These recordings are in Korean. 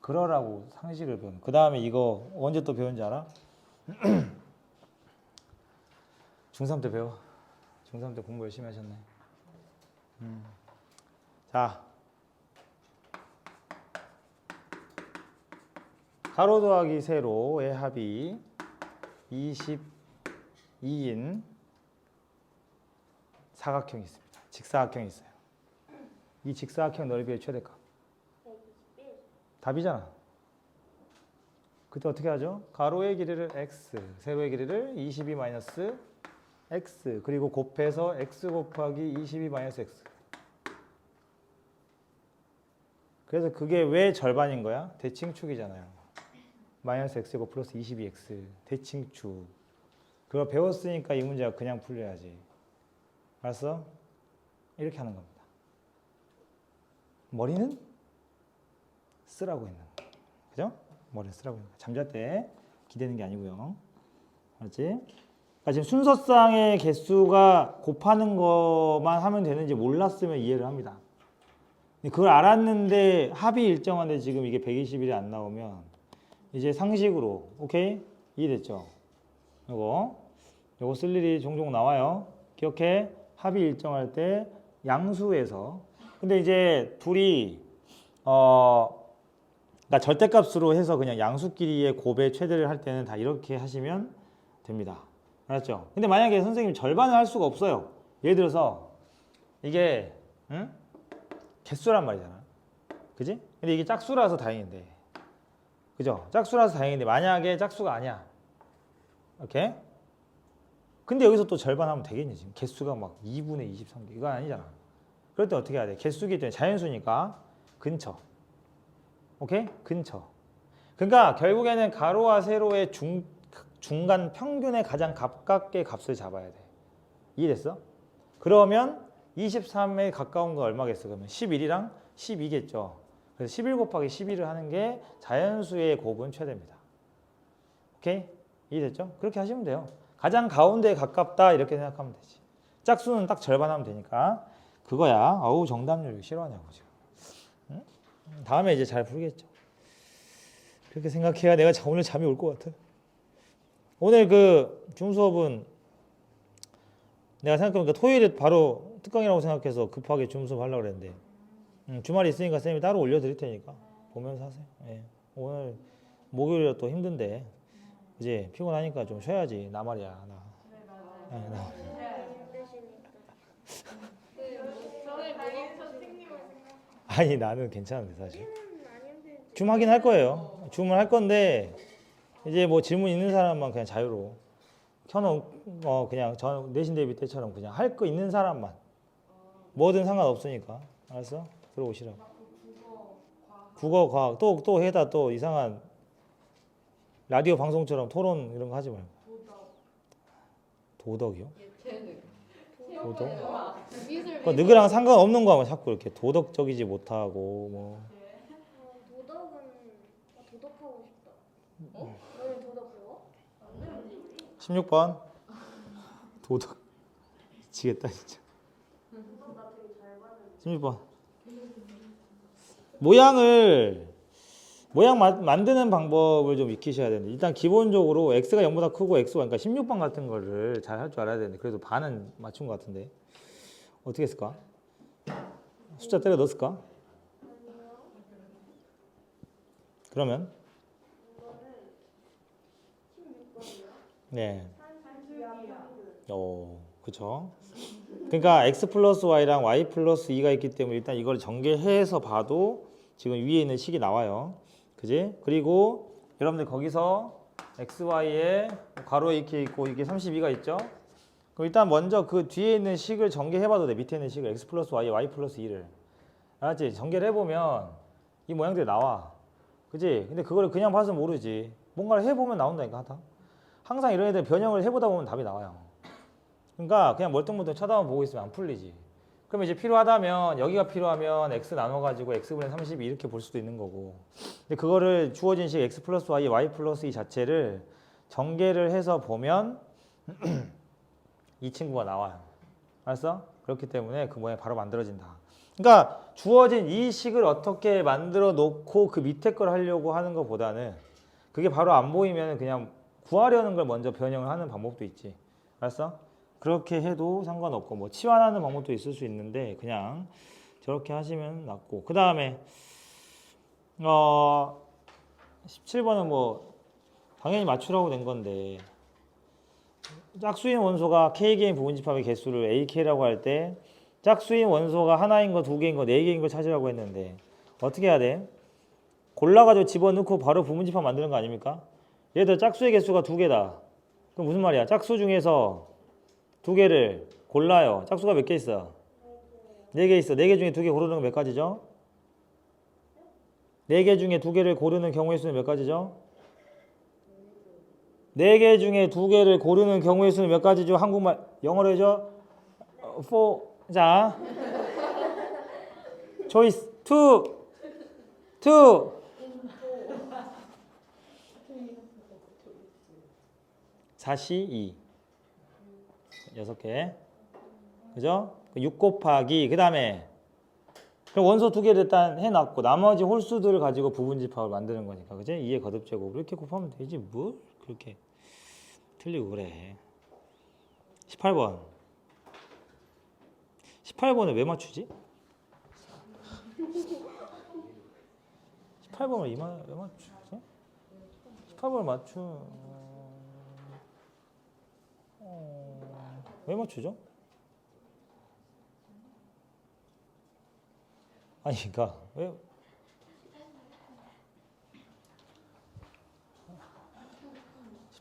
그러라고 상식을 배우는. 그 다음에 이거 언제 또 배운지 알아? 중3 때 배워. 중3 때 공부 열심히 하셨네. 자, 가로 더하기 세로의 합이 22인 사각형이 있습니다. 직사각형이 있어요. 이 직사각형 넓이의 최대값. 121. 답이잖아. 그때 어떻게 하죠? 가로의 길이를 x, 세로의 길이를 22 마이너스 x, 그리고 곱해서 x 곱하기 22 마이너스 x. 그래서 그게 왜 절반인 거야? 대칭축이잖아요. 마이너스 x고 플러스 22x, 대칭축. 그거 배웠으니까 이 문제가 그냥 풀려야지. 알았어? 이렇게 하는 겁니다. 머리는 쓰라고 있는 거. 그죠? 머리는 쓰라고 있는 거. 잠잘 때 기대는 게 아니고요. 알았지? 그러니까 지금 순서상의 개수가 곱하는 것만 하면 되는지 몰랐으면 이해를 합니다. 그걸 알았는데 합이 일정한데 지금 이게 121이 안 나오면 이제 상식으로 오케이? 이해됐죠? 요거 쓸 일이 종종 나와요. 기억해. 합이 일정할 때 양수에서 근데 이제 둘이 그러니까 절대값으로 해서 그냥 양수끼리의 곱의 최대를 할 때는 다 이렇게 하시면 됩니다. 알았죠? 근데 만약에 선생님 절반을 할 수가 없어요. 예를 들어서 이게 개수란 말이잖아. 그지? 근데 이게 짝수라서 다행인데. 그죠? 짝수라서 다행인데 만약에 짝수가 아니야. 오케이? 근데 여기서 또 절반 하면 되겠니? 지금 개수가 막 2분의 23개. 이거 아니잖아. 그럴 때 어떻게 해야 돼? 개수기 때문에 자연수니까 근처. 오케이? 근처. 그러니까 결국에는 가로와 세로의 중간 평균에 가장 가깝게 값을 잡아야 돼. 이해됐어? 그러면 23에 가까운 거 얼마겠어? 그러면 11이랑 12겠죠. 그래서 11 곱하기 11을 하는 게 자연수의 곱은 최대입니다. 오케이? 이해됐죠? 그렇게 하시면 돼요. 가장 가운데에 가깝다 이렇게 생각하면 되지. 짝수는 딱 절반 하면 되니까 그거야. 어우 정답률 싫어하냐고 지금. 응? 다음에 이제 잘 풀겠죠. 그렇게 생각해야 내가 오늘 잠이 올 것 같아. 오늘 그 줌수업은 내가 생각해보니까 토요일에 바로 특강이라고 생각해서 급하게 줌수업 하려고 그랬는데 주말이 있으니까 쌤이 따로 올려드릴 테니까 보면서 하세요. 예. 오늘 목요일이라 또 힘든데 이제 피곤하니까 좀 쉬어야지. 나 말이야. 나. 네, 나. 아니 나는 괜찮은데 사실. 줌 하긴 할 거예요. 줌을 할 건데 이제 뭐 질문 있는 사람만 그냥 자유로 켜놓고 그냥 저 내신 대비 때처럼 그냥 할 거 있는 사람만 뭐든 상관없으니까. 알았어? 들어오시라고. 국어, 과학 또 해다 또 이상한 라디오 방송처럼 토론 이런 거 하지 말고. 도덕이요? 도덕? 그 너희랑 상관없는 거 하면 자꾸 이렇게 도덕적이지 못하고 뭐. 도덕은 도덕하고 싶다. 너는 도덕 배워? 16번 도덕 미치겠다 진짜. 16번 모양 만드는 방법을 좀 익히셔야 되는데 일단 기본적으로 x가 0보다 크고 x가 그러니까 16번 같은 거를 잘 할 줄 알아야 되는데 그래도 반은 맞춘 것 같은데 어떻게 했을까? 숫자 때려 넣었을까? 그러면 네. 그쵸. 그러니까 x 플러스 y랑 y 플러스 2가 있기 때문에 일단 이걸 전개해서 봐도 지금 위에 있는 식이 나와요. 그지? 그리고 여러분들 거기서 x, y에 괄호에 이렇게 있고 이게 32가 있죠? 그럼 일단 먼저 그 뒤에 있는 식을 전개해봐도 돼. 밑에 있는 식을 x 플러스 y에 y 플러스 2를. 알았지? 전개를 해보면 이 모양들이 나와. 그지? 근데 그걸 그냥 봐서 모르지. 뭔가를 해보면 나온다니까. 항상 이런 애들 변형을 해보다 보면 답이 나와요. 그러니까 그냥 멀뚱멀뚱 쳐다만 보고 있으면 안 풀리지. 그럼 이제 필요하다면 여기가 필요하면 x 나눠가지고 x분의 32 이렇게 볼 수도 있는 거고. 근데 그거를 주어진 식 x 플러스 y, y 플러스 2 자체를 전개를 해서 보면 이 친구가 나와요. 알았어? 그렇기 때문에 그 모양이 바로 만들어진다. 그러니까 주어진 이 식을 어떻게 만들어 놓고 그 밑에 걸 하려고 하는 것보다는 그게 바로 안 보이면 그냥 구하려는 걸 먼저 변형을 하는 방법도 있지. 알았어? 그렇게 해도 상관없고 뭐 치환하는 방법도 있을 수 있는데 그냥 저렇게 하시면 낫고. 그 다음에 17번은 뭐 당연히 맞추라고 된 건데 짝수인 원소가 K개인 부분집합의 개수를 AK라고 할 때 짝수인 원소가 하나인 거, 두 개인 거, 네 개인 걸 찾으라고 했는데 어떻게 해야 돼? 골라가지고 집어넣고 바로 부분집합 만드는 거 아닙니까? 예를 들어 짝수의 개수가 두 개다. 그럼 무슨 말이야? 짝수 중에서 두 개를 골라요. 짝수가 몇 개 있어? 네 개 있어. 네 개 중에 두 개 고르는 건 몇 가지죠? 네 개 중에 두 개를 고르는 경우의 수는 몇 가지죠? 네 개 중에 두 개를 고르는 경우의 수는 몇 가지죠? 한국말, 영어로 해줘. for. 자, choice two. 사시 2. 6개. 그죠? 6 곱하기, 그 다음에 그럼 원소 두 개를 일단 해놨고 나머지 홀수들을 가지고 부분집합을 만드는 거니까 그지? 2의 거듭제곱 이렇게 곱하면 되지 뭘 그렇게 틀리고 그래. 18번 18번을 왜 맞추지? 18번을 왜 맞추지? 18번을 왜 맞추죠? 아니 그러니까 왜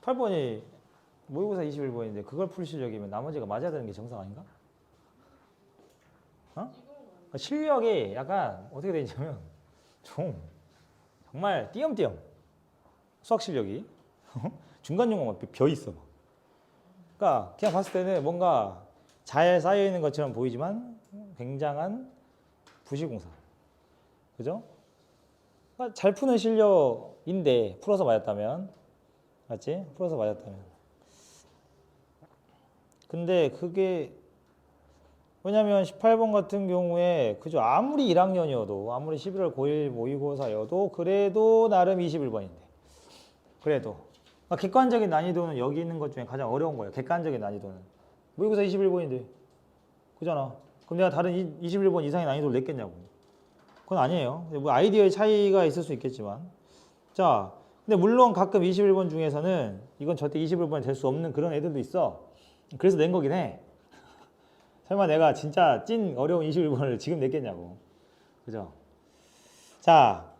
18번이 모의고사 21번인데 그걸 풀 실력이면 나머지가 맞아야 되는 게 정상 아닌가? 어? 실력이 약간 어떻게 되냐면 좀 정말 띄엄띄엄 수학 실력이 중간 용어가 벼 있어. 그러니까 그냥 봤을 때는 뭔가 잘 쌓여 있는 것처럼 보이지만 굉장한 부실공사. 그죠? 그러니까 잘 푸는 실력인데 풀어서 맞았다면 맞지? 풀어서 맞았다면. 근데 그게 왜냐면 18번 같은 경우에 그죠? 아무리 1학년이어도 아무리 11월 고1 모의고사여도 그래도 나름 21번인데 그래도 그러니까 객관적인 난이도는 여기 있는 것 중에 가장 어려운 거예요. 객관적인 난이도는 모의고사 21번인데 그잖아. 그럼 내가 다른 21번 이상의 난이도를 냈겠냐고. 그건 아니에요. 뭐 아이디어의 차이가 있을 수 있겠지만 자 근데 물론 가끔 21번 중에서는 이건 절대 21번이 될 수 없는 그런 애들도 있어. 그래서 낸 거긴 해. 설마 내가 진짜 찐 어려운 21번을 지금 냈겠냐고. 그죠? 자,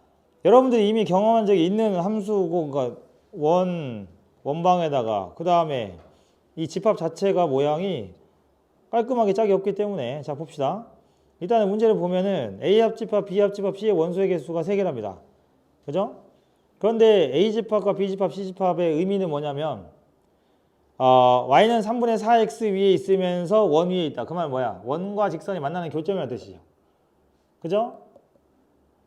여러분들이 이미 경험한 적이 있는 함수고, 그러니까 원방에다가, 그 다음에 이 집합 자체가 모양이 깔끔하게 짝이 없기 때문에, 자, 봅시다. 일단은 문제를 보면은 A합집합, B합집합, C의 원소의 개수가 3개랍니다. 그죠? 그런데 A집합과 B집합, C집합의 의미는 뭐냐면, y는 3분의 4x 위에 있으면서 원 위에 있다. 그 말 뭐야? 원과 직선이 만나는 교점이라는 뜻이죠. 그죠?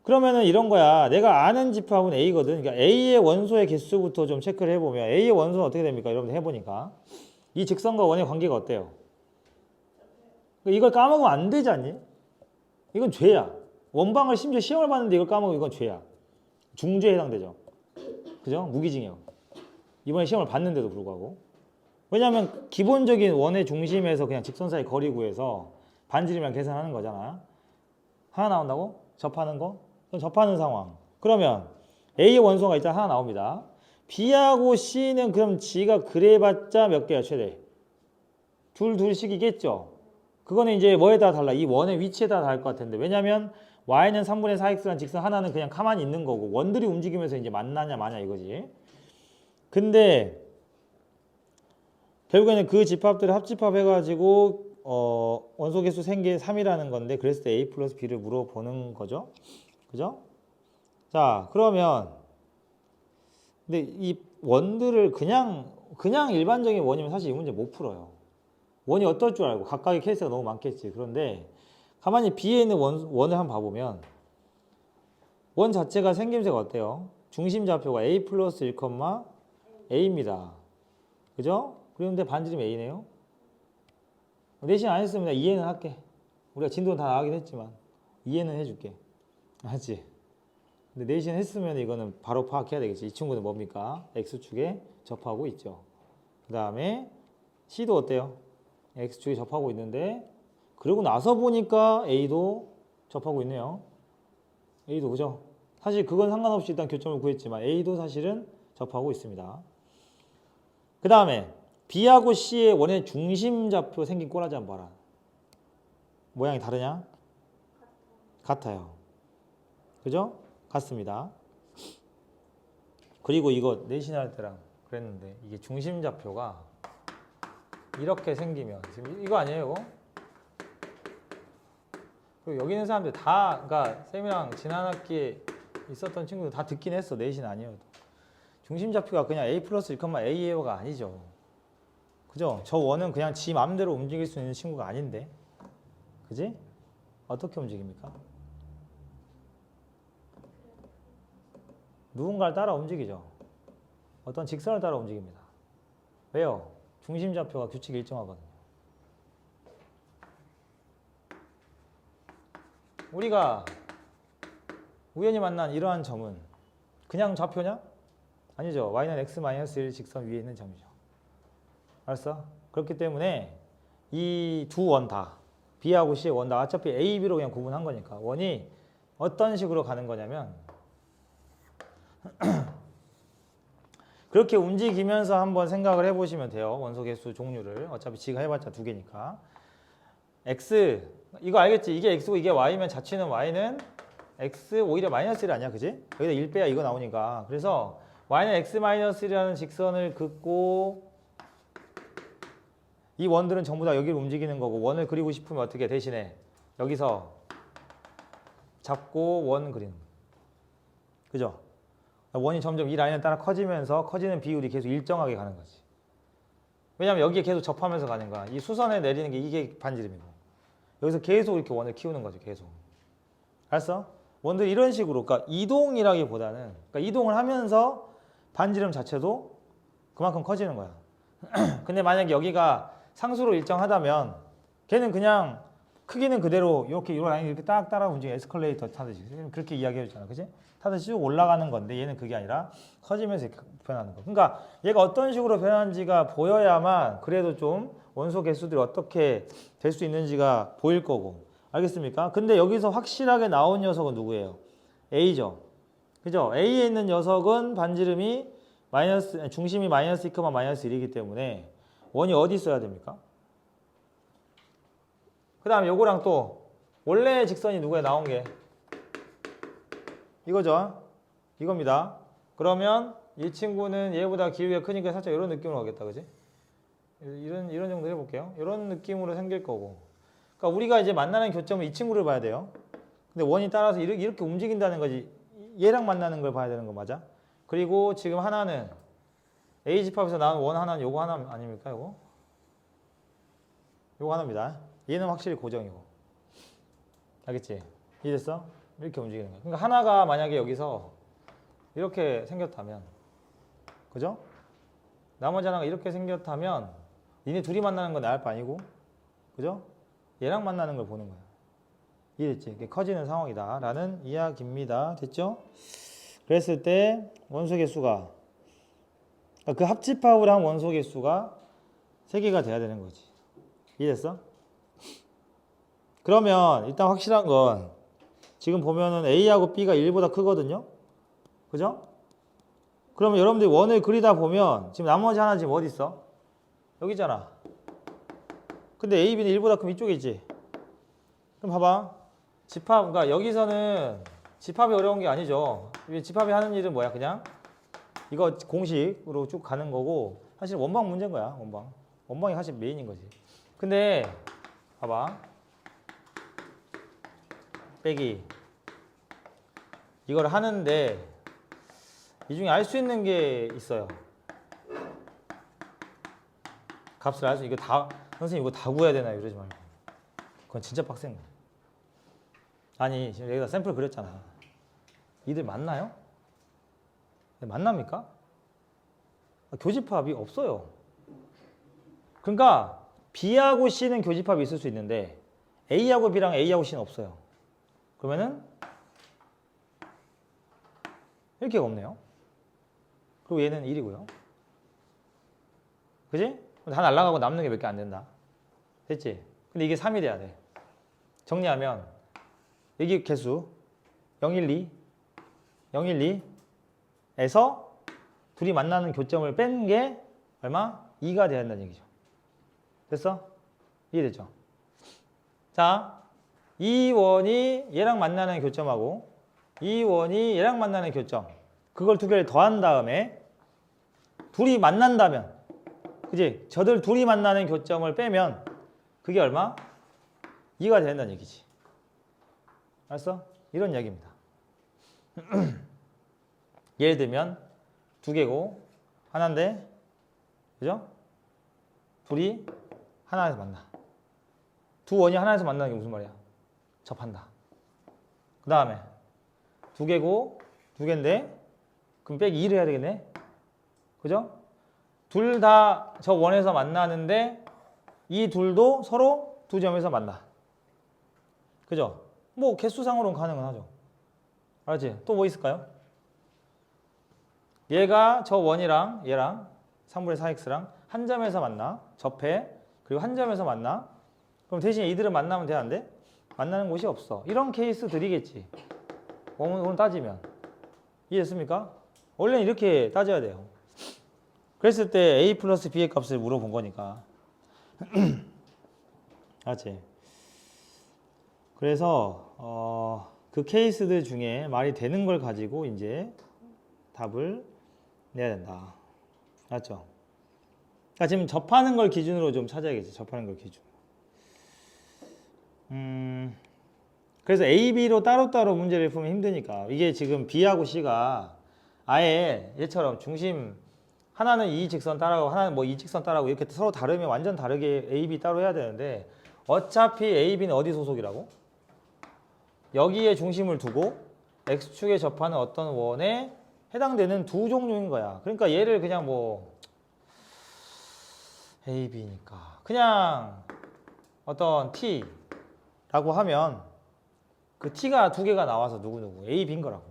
그러면은 이런 거야. 내가 아는 집합은 A거든. 그러니까 A의 원소의 개수부터 좀 체크를 해보면 A의 원소는 어떻게 됩니까? 여러분들 해보니까 이 직선과 원의 관계가 어때요? 이걸 까먹으면 안 되지 않니? 이건 죄야. 원방을 심지어 시험을 봤는데 이걸 까먹으면 이건 죄야. 중죄에 해당되죠. 그죠? 무기징역. 이번에 시험을 봤는데도 불구하고. 왜냐하면 기본적인 원의 중심에서 그냥 직선 사이 거리 구해서 반지름이랑 계산하는 거잖아. 하나 나온다고? 접하는 거? 그럼 접하는 상황. 그러면 A의 원소가 일단 하나 나옵니다. B하고 C는 그럼 G가 그래봤자 몇 개야 최대? 둘씩이겠죠. 그거는 이제 뭐에 따라 달라? 이 원의 위치에 따라 다를 것 같은데 왜냐면 Y는 3분의 4X라는 직선 하나는 그냥 가만히 있는 거고 원들이 움직이면서 이제 만나냐 마냐 이거지. 근데 결국에는 그 집합들을 합집합해가지고 원소 개수 생긴 3이라는 건데 그랬을 때 A 플러스 B를 물어보는 거죠. 그죠? 자 그러면 근데 이 원들을 그냥 일반적인 원이면 사실 이 문제 못 풀어요. 원이 어떨 줄 알고 각각의 케이스가 너무 많겠지. 그런데 가만히 B에 있는 원을 한번 봐보면 원 자체가 생김새가 어때요? 중심 좌표가 A 플러스 1, A입니다. 그죠? 그런데 반지름이 A네요. 내신 안 했으면 2A는 할게. 우리가 진도는 다 나가긴 했지만 이해는 해줄게. 알지? 근데 내신 했으면 이거는 바로 파악해야 되겠지. 이 친구는 뭡니까? X축에 접하고 있죠. 그 다음에 C도 어때요? X축에 접하고 있는데 그러고 나서 보니까 A도 접하고 있네요. A도 그죠? 사실 그건 상관없이 일단 교점을 구했지만 A도 사실은 접하고 있습니다. 그 다음에 B하고 C의 원의 중심좌표 생긴 꼬라지 한번 봐라. 모양이 다르냐? 같아요. 그죠? 같습니다. 그리고 이거 내신할 때랑 그랬는데 이게 중심좌표가 이렇게 생기면 지금 이거 아니에요, 이거? 그리고 여기 있는 사람들 다, 그러니까 쌤이랑 지난 학기에 있었던 친구들 다 듣긴 했어. 내신 아니어도. 중심좌표가 그냥 A 플러스 1,A가 아니죠. 그죠? 저 원은 그냥 지 마음대로 움직일 수 있는 친구가 아닌데. 그지? 어떻게 움직입니까? 누군가를 따라 움직이죠. 어떤 직선을 따라 움직입니다. 왜요? 중심좌표가 규칙이 일정하거든요. 우리가 우연히 만난 이러한 점은 그냥 좌표냐? 아니죠. y는 x-1 직선 위에 있는 점이죠. 알았어? 그렇기 때문에 이 두 원 다, B하고 C의 원 다 어차피 A, B로 그냥 구분한 거니까 원이 어떤 식으로 가는 거냐면 그렇게 움직이면서 한번 생각을 해보시면 돼요. 원소 개수 종류를. 어차피 G가 해봤자 두 개니까. X, 이거 알겠지? 이게 X고 이게 Y면 자취는 Y는 X 오히려 마이너스 1 아니야, 그지? 여기다 1 빼야 이거 나오니까. 그래서 Y는 X-1이라는 직선을 긋고 이 원들은 전부 다 여기를 움직이는 거고 원을 그리고 싶으면 어떻게 대신에 여기서 잡고 원 그리는 거예요. 그죠? 원이 점점 이 라인을 따라 커지면서 커지는 비율이 계속 일정하게 가는 거지. 왜냐면 여기에 계속 접하면서 가는 거야. 이 수선에 내리는 게 이게 반지름이고 여기서 계속 이렇게 원을 키우는 거지. 계속. 알았어? 원들이 이런 식으로 그러니까 이동이라기보다는 그러니까 이동을 하면서 반지름 자체도 그만큼 커지는 거야. 근데 만약에 여기가 상수로 일정하다면 걔는 그냥 크기는 그대로 이렇게 이 라인이 이렇게 딱 따라 움직여 에스컬레이터 타듯이 그렇게 이야기해 줬잖아. 그지? 타듯이 쭉 올라가는 건데 얘는 그게 아니라 커지면서 이렇게 변하는 거. 그러니까 얘가 어떤 식으로 변하는지가 보여야만 그래도 좀 원소 개수들이 어떻게 될 수 있는지가 보일 거고. 알겠습니까? 근데 여기서 확실하게 나온 녀석은 누구예요? A죠. 그죠? A에 있는 녀석은 반지름이 중심이 마이너스 2, 마이너스 1이기 때문에 원이 어디 있어야 됩니까? 그 다음에 요거랑 또 원래 직선이 누구에 나온 게 이거죠. 이겁니다. 그러면 이 친구는 얘보다 길이가 크니까 살짝 이런 느낌으로 가겠다. 그지? 이런 정도 해볼게요. 이런 느낌으로 생길 거고. 그러니까 우리가 이제 만나는 교점은 이 친구를 봐야 돼요. 근데 원이 따라서 이렇게 움직인다는 거지. 얘랑 만나는 걸 봐야 되는 거 맞아? 그리고 지금 하나는 A 집합에서 나온 원 하나는 요거 하나 아닙니까? 요거 하나입니다. 얘는 확실히 고정이고. 알겠지? 이해됐어? 이렇게 움직이는 거야. 그러니까 하나가 만약에 여기서 이렇게 생겼다면, 그죠? 나머지 하나가 이렇게 생겼다면, 니네 둘이 만나는 건 나을 바 아니고, 그죠? 얘랑 만나는 걸 보는 거야. 이해됐지? 이게 커지는 상황이다. 라는 이야기입니다. 됐죠? 그랬을 때 원소 개수가, 그 합집합을 한 원소 개수가 3개가 돼야 되는 거지. 이해됐어? 그러면 일단 확실한 건 지금 보면은 A하고 B가 1보다 크거든요. 그죠? 그러면 여러분들이 원을 그리다 보면 지금 나머지 하나 지금 어디 있어? 여기 있잖아. 근데 A, B는 1보다 크면 이쪽에 있지. 그럼 봐봐. 집합, 그러니까 여기서는 집합이 어려운 게 아니죠. 집합이 하는 일은 뭐야? 그냥 이거 공식으로 쭉 가는 거고 사실 원방 문제인 거야. 원방이 사실 메인인 거지. 근데 봐봐. 빼기 이걸 하는데 이 중에 알 수 있는 게 있어요. 값을 알 수 이거 다 선생님 이거 다 구해야 되나 이러지 말고 그건 진짜 빡센 거야. 아니 지금 여기다 샘플 그렸잖아. 이들 맞나요? 만납니까? 교집합이 없어요. 그러니까 B하고 C는 교집합이 있을 수 있는데 A하고 B랑 A하고 C는 없어요. 그러면은 이렇게 없네요. 그리고 얘는 1이고요. 그지? 다 날아가고 남는 게 몇 개 안 된다. 됐지? 근데 이게 3이 돼야 돼. 정리하면 여기 개수 0, 1, 2, 0, 1, 2에서 둘이 만나는 교점을 뺀 게 얼마? 2가 돼야 한다는 얘기죠. 됐어? 이해됐죠? 자, 이 원이 얘랑 만나는 교점하고 이 원이 얘랑 만나는 교점, 그걸 두 개를 더한 다음에 둘이 만난다면, 그지? 저들 둘이 만나는 교점을 빼면 그게 얼마? 2가 된다는 얘기지. 알았어? 이런 이야기입니다. 예를 들면 두 개고 하나인데, 그죠? 둘이 하나에서 만나. 두 원이 하나에서 만나는 게 무슨 말이야? 접한다. 그 다음에 두 개고 두 개인데, 그럼 빼기 2를 해야 되겠네. 그죠? 둘 다 저 원에서 만나는데 이 둘도 서로 두 점에서 만나. 그죠? 뭐 개수상으로는 가능은 하죠. 알았지? 또 뭐 있을까요? 얘가 저 원이랑 얘랑 3분의 4x랑 한 점에서 만나. 접해. 그리고 한 점에서 만나. 그럼 대신에 이들은 만나면 돼, 안 돼? 만나는 곳이 없어. 이런 케이스들이겠지. 오늘 따지면. 이해됐습니까? 원래는 이렇게 따져야 돼요. 그랬을 때 a 플러스 b의 값을 물어본 거니까. 알았지? 그래서 그 케이스들 중에 말이 되는 걸 가지고 이제 답을 내야 된다. 알았죠? 그러니까 지금 접하는 걸 기준으로 좀 찾아야겠지. 접하는 걸 기준. 그래서 A, B로 따로따로 문제를 풀면 힘드니까. 이게 지금 B하고 C가 아예 얘처럼 중심, 하나는 이 직선 따라가고 하나는 뭐 이 직선 따라가고 이렇게 서로 다르면 완전 다르게 A, B 따로 해야 되는데, 어차피 A, B는 어디 소속이라고? 여기에 중심을 두고 X축에 접하는 어떤 원에 해당되는 두 종류인 거야. 그러니까 얘를 그냥 뭐 A, B니까 그냥 어떤 T라고 하면 그 T가 두 개가 나와서 누구누구 A, B인 거라고.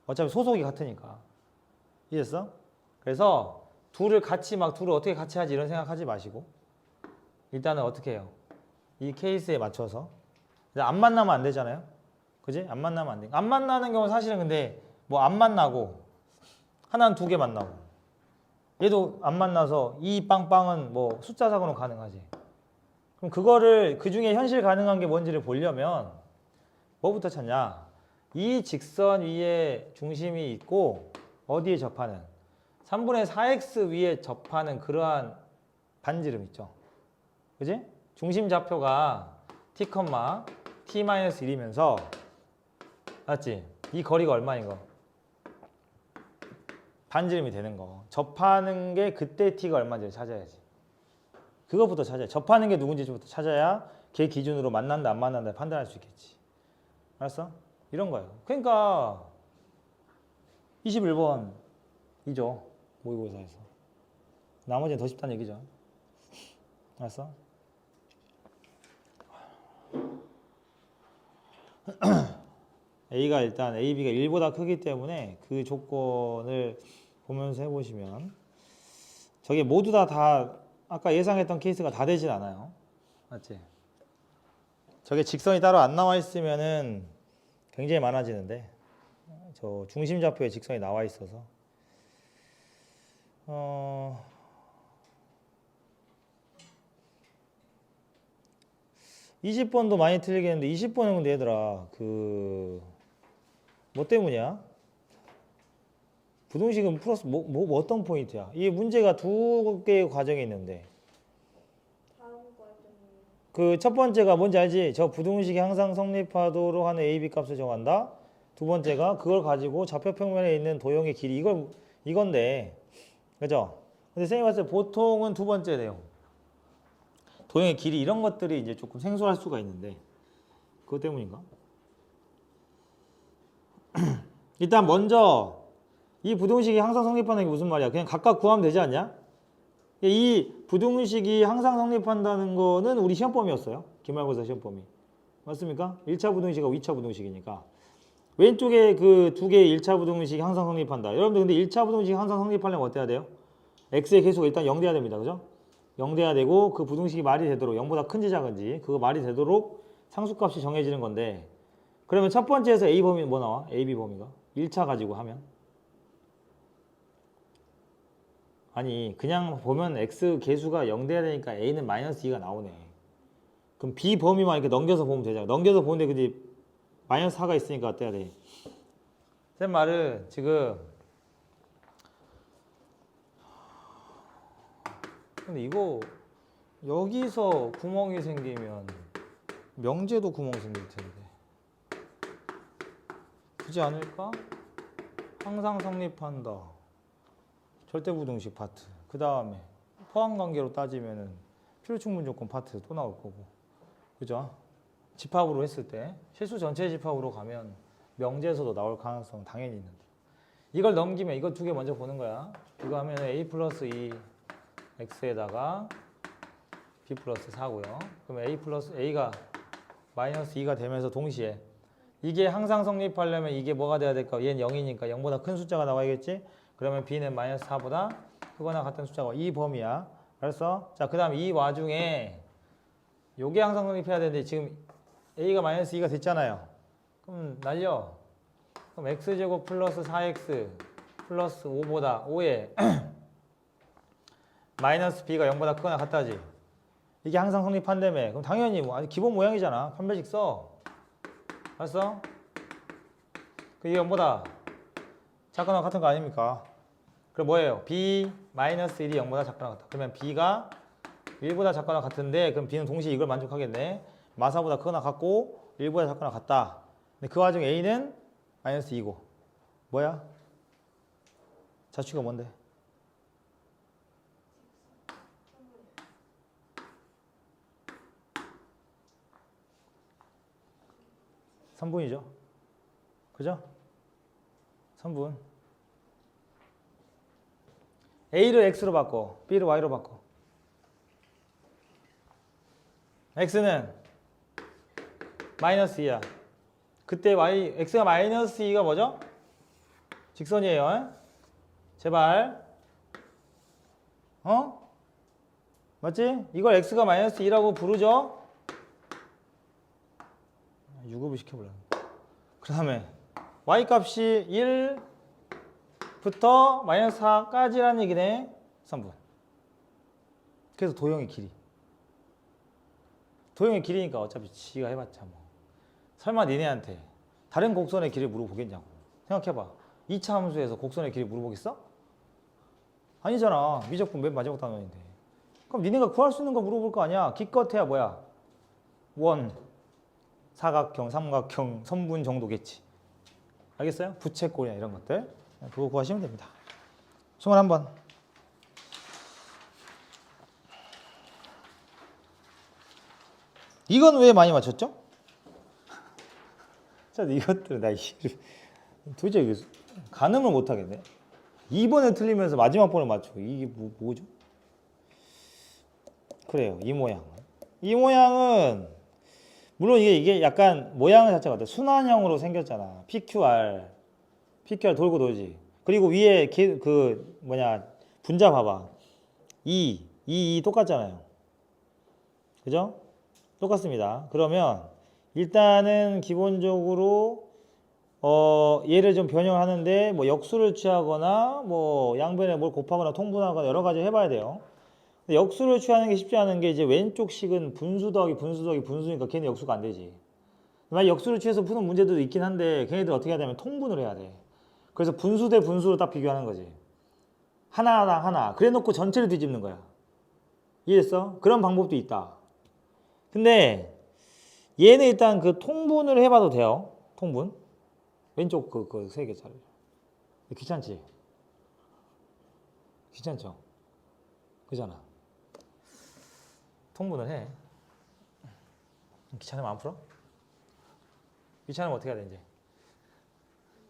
어차피 소속이 같으니까. 이해했어? 그래서 둘을 어떻게 같이 하지 이런 생각하지 마시고 일단은 어떻게 해요? 이 케이스에 맞춰서 안 만나면 안 되잖아요. 그지? 안 만나면 안 돼. 안 만나는 경우는 사실은 근데 뭐 안 만나고 하나는 두 개 만나고 얘도 안 만나서 이 빵빵은 뭐 숫자상으로 가능하지. 그럼 그거를 그 중에 현실 가능한 게 뭔지를 보려면 뭐부터 찾냐? 이 직선 위에 중심이 있고 어디에 접하는 3분의 4x 위에 접하는 그러한 반지름 있죠. 그지? 중심 좌표가 t, t-1이면서 맞지? 이 거리가 얼마인 거? 반지름이 되는 거. 접하는 게 그때 t가 얼마인지를 찾아야지. 그거부터 찾아야. 접하는 게 누군지부터 찾아야 걔 기준으로 만난다 안 만난다 판단할 수 있겠지. 알았어? 이런 거예요. 그러니까 21번이죠. 모의고사에서. 나머지는 더 쉽다는 얘기죠. 알았어? A가 일단 A, B가 1보다 크기 때문에 그 조건을 보면서 해보시면 저게 모두 다 아까 예상했던 케이스가 다 되진 않아요. 맞지? 저게 직선이 따로 안 나와 있으면은 굉장히 많아지는데 저 중심 좌표에 직선이 나와 있어서 20번도 많이 틀리겠는데 20번은 근데 얘들아 뭐 때문이야? 부등식은 플러스 뭐 어떤 포인트야? 이 문제가 두 개의 과정이 있는데 다음 과정이 그 첫 번째가 뭔지 알지? 저 부등식이 항상 성립하도록 하는 A, B 값을 정한다. 두 번째가 그걸 가지고 좌표 평면에 있는 도형의 길이 이건데 그죠? 근데 선생님 봤을 때 보통은 두 번째 내용 도형의 길이 이런 것들이 이제 조금 생소할 수가 있는데 그것 때문인가? 일단 먼저 이 부등식이 항상 성립하는 게 무슨 말이야? 그냥 각각 구하면 되지 않냐? 이 부등식이 항상 성립한다는 거는 우리 시험 범위였어요. 기말고사 시험 범위. 맞습니까? 1차 부등식하고 2차 부등식이니까 왼쪽에 그 두 개의 1차 부등식이 항상 성립한다. 여러분들 근데 1차 부등식이 항상 성립하려면 어때야 돼요? x의 계수가 일단 0 돼야 됩니다. 그죠? 0 돼야 되고 그 부등식이 말이 되도록 0보다 큰지 작은지 그거 말이 되도록 상수값이 정해지는 건데 그러면 첫 번째에서 a 범위는 뭐 나와? ab 범위가 1차 가지고 하면 아니 그냥 보면 x 계수가 0 돼야 되니까 a는 마이너스 2가 나오네. 그럼 b 범위만 이렇게 넘겨서 보면 되잖아. 넘겨서 보는데 근데 마이너스 4가 있으니까 어때야 돼? 쌤 말은 지금 근데 이거 여기서 구멍이 생기면 명제도 구멍 생길 텐데 그렇지 않을까? 항상 성립한다. 절대부등식 파트. 그 다음에 포함관계로 따지면은 필요충분조건 파트 또 나올 거고. 그죠? 집합으로 했을 때 실수 전체 집합으로 가면 명제에서도 나올 가능성 당연히 있는데 이걸 넘기면 이거 두 개 먼저 보는 거야. 이거 하면 a 플러스 2 x에다가 b 플러스 4고요. 그럼 a 플러스 a가 마이너스 2가 되면서 동시에 이게 항상 성립하려면 이게 뭐가 돼야 될까? 얘는 0이니까 0보다 큰 숫자가 나와야겠지? 그러면 b는 마이너스 4보다 크거나 같은 숫자가 이 범위야. 알았어? 자, 그 다음 이 와중에 요게 항상 성립해야 되는데 지금 a가 마이너스 2가 됐잖아요. 그럼 날려. 그럼 x제곱 플러스 4x 플러스 5보다 5에 마이너스 b가 0보다 크거나 같다지. 이게 항상 성립한다며. 그럼 당연히 뭐 아니 기본 모양이잖아. 판별식 써. 알았어? 이게 0보다 작거나 같은 거 아닙니까? 그럼 뭐예요? b 마이너스 1이 0보다 작거나 같다. 그러면 b가 1보다 작거나 같은데 그럼 b는 동시에 이걸 만족하겠네. 마사보다 크거나 같고 1보다 작거나 같다. 근데 그 와중에 a는 마이너스 2고 뭐야? 자취가 뭔데? (3분이죠) 그죠? 3분. a를 x로 바꿔, b를 y로 바꿔. x는 마이너스 2야. 그때 x가 마이너스 2가 뭐죠? 직선이에요. 제발. 맞지? 이걸 x가 마이너스 2라고 부르죠? 유급을 시켜볼래. 그 다음에 y 값이 1부터 마이너스 4까지라는 얘기네. 3분. 그래서 도형의 길이. 도형의 길이니까 어차피 지가 해봤자 뭐. 설마 니네한테 다른 곡선의 길을 물어보겠냐고. 생각해봐. 2차 함수에서 곡선의 길을 물어보겠어? 아니잖아. 미적분 맨 마지막 단원인데. 그럼 니네가 구할 수 있는 거 물어볼 거 아니야. 기껏해야 뭐야? 원, 사각형, 삼각형, 선분 정도겠지. 알겠어요? 부채꼴이나 이런 것들. 그거 구하시면 됩니다. 21번. 이건 왜 많이 맞췄죠? 자, 이것들 나 도대체 가늠을 못 하겠네. 2번에 틀리면서 마지막 번을 맞추고 이게 뭐죠? 그래요. 이 모양. 이 모양은 물론 이게 약간 모양 자체가 어때? 순환형으로 생겼잖아. PQR 돌고 돌지. 그리고 위에 그 뭐냐 분자 봐봐. 2 똑같잖아요. 그죠? 똑같습니다. 그러면 일단은 기본적으로 얘를 좀 변형하는데 뭐 역수를 취하거나 뭐 양변에 뭘 곱하거나 통분하거나 여러 가지 해봐야 돼요. 근데 역수를 취하는 게 쉽지 않은 게 이제 왼쪽 식은 분수 더하기 분수 더하기 분수니까 걔는 역수가 안 되지. 만약 역수를 취해서 푸는 문제들도 있긴 한데 걔네들 어떻게 해야 되면 통분을 해야 돼. 그래서 분수 대 분수로 딱 비교하는 거지. 하나당 하나. 그래 놓고 전체를 뒤집는 거야. 이해했어? 그런 방법도 있다. 근데 얘는 일단 그 통분을 해봐도 돼요. 통분. 왼쪽 그 세 개짜리. 귀찮지? 귀찮죠? 그잖아. 통분을 해. 귀찮으면 안 풀어? 귀찮으면 어떻게 해야 돼 이제?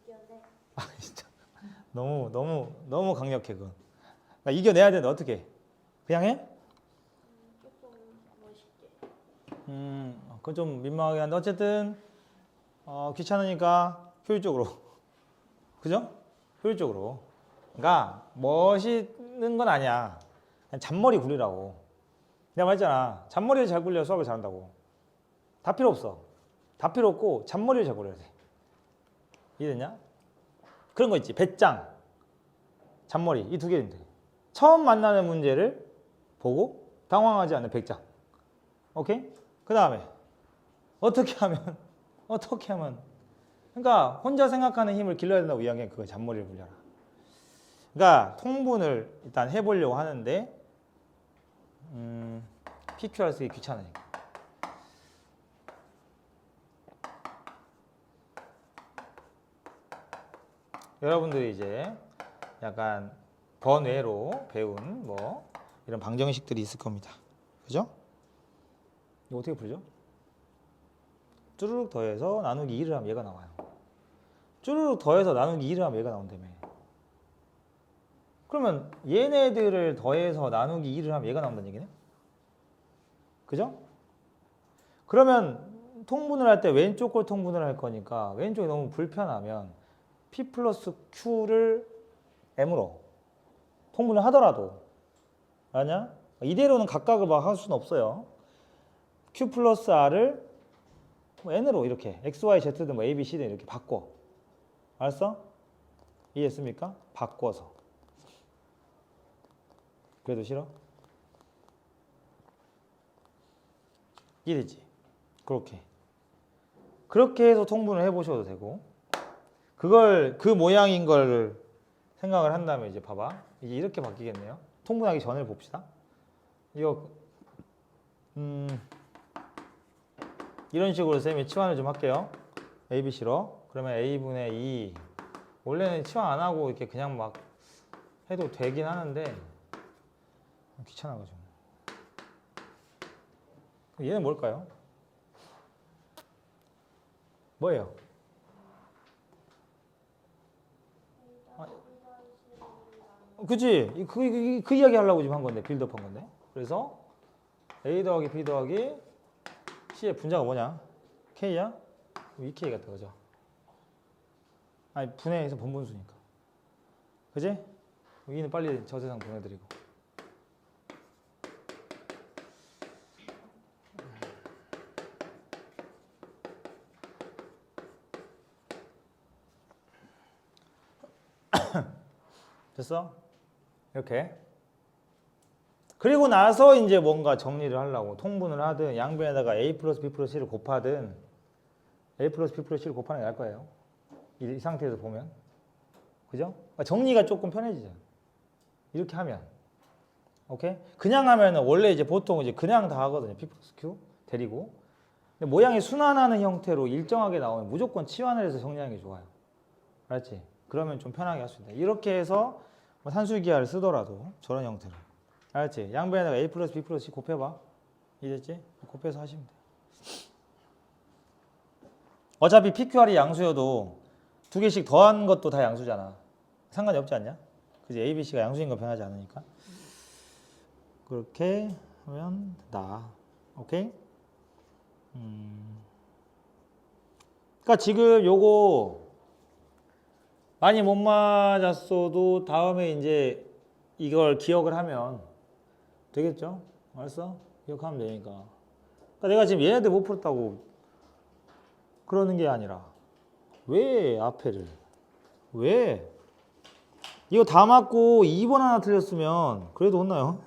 이겨내. 아 진짜 너무 강력해 그건. 그러니까 이겨내야 되는데 어떻게? 그냥 해? 조금 멋있게. 그건 좀 민망하긴 한데 어쨌든 귀찮으니까 효율적으로. 그죠? 효율적으로. 그러니까 멋있는 건 아니야. 그냥 잔머리 굴리라고. 내가 말했잖아. 잔머리를 잘 굴려야 수학을 잘한다고. 다 필요 없어. 다 필요 없고 잔머리를 잘 굴려야 돼. 이해됐냐? 그런 거 있지. 배짱, 잔머리 이 두 개인데 처음 만나는 문제를 보고 당황하지 않는 배짱. 오케이? 그 다음에 어떻게 하면 그러니까 혼자 생각하는 힘을 길러야 된다고 이야기한 그거 잔머리를 굴려라. 그러니까 통분을 일단 해보려고 하는데 PQR 쓰기 귀찮으니까. 여러분들이 이제 약간 번외로 배운 뭐 이런 방정식들이 있을 겁니다. 그죠? 이거 어떻게 풀죠? 쭈르륵 더해서 나누기 2를 하면 얘가 나와요. 쭈르륵 더해서 나누기 2를 하면 얘가 나온다며. 그러면 얘네들을 더해서 나누기 2를 하면 얘가 나온다는 얘기네? 그죠? 그러면 통분을 할 때 왼쪽 걸 통분을 할 거니까 왼쪽이 너무 불편하면 P 플러스 Q를 M으로 통분을 하더라도 아냐? 이대로는 각각을 막 할 수는 없어요. Q 플러스 R을 뭐 N으로 이렇게 X, Y, Z든 뭐 A, B, C든 이렇게 바꿔. 알았어? 이해했습니까? 바꿔서. 그래도 싫어? 이해되지? 그렇게 해서 통분을 해보셔도 되고 그걸 그 모양인 걸 생각을 한다면 이제 봐봐. 이제 이렇게 바뀌겠네요. 통분하기 전을 봅시다. 이거 이런 식으로 쌤이 치환을 좀 할게요. A, B, C로. 그러면 A분의 2 원래는 치환 안 하고 이렇게 그냥 막 해도 되긴 하는데 귀찮아가지고. 얘는 뭘까요? 뭐예요? 그치? 그 이야기 하려고 지금 한 건데, 빌드업 한 건데. 그래서 A 더하기 B 더하기 C의 분자가 뭐냐? K야? 2K 같다, 그죠? 아니, 분해해서 본분수니까. 그지? 여기는 빨리 저 세상 보내드리고. 됐어? 이렇게. 그리고 나서 이제 뭔가 정리를 하려고 통분을 하든 양변에다가 A 플러스 B 플러스 C를 곱하든 A 플러스 B 플러스 C를 곱하는 게 나을 거예요. 이 상태에서 보면. 그죠? 그러니까 정리가 조금 편해지죠. 이렇게 하면. 오케이? 그냥 하면은 원래 이제 보통 이제 그냥 다 하거든요. P 플러스 Q 데리고. 근데 모양이 순환하는 형태로 일정하게 나오면 무조건 치환을 해서 정리하는 게 좋아요. 알았지? 그러면 좀 편하게 할 수 있다. 이렇게 해서 뭐 산술기하를 쓰더라도 저런 형태로. 알았지? 양변에다가 A 플러스 B 플러스 C 곱해봐. 이해됐지? 곱해서 하시면 돼. 어차피 PQR이 양수여도 두 개씩 더한 것도 다 양수잖아. 상관이 없지 않냐? 그지? A, B, C가 양수인 건 변하지 않으니까. 그렇게 하면 된다. 오케이? 그러니까 지금 요거 많이 못 맞았어도 다음에 이제 이걸 기억을 하면 되겠죠? 알았어? 기억하면 되니까. 그러니까 내가 지금 얘네들 못 풀었다고 그러는 게 아니라 왜 앞에를 왜 이거 다 맞고 2번 하나 틀렸으면 그래도 혼나요.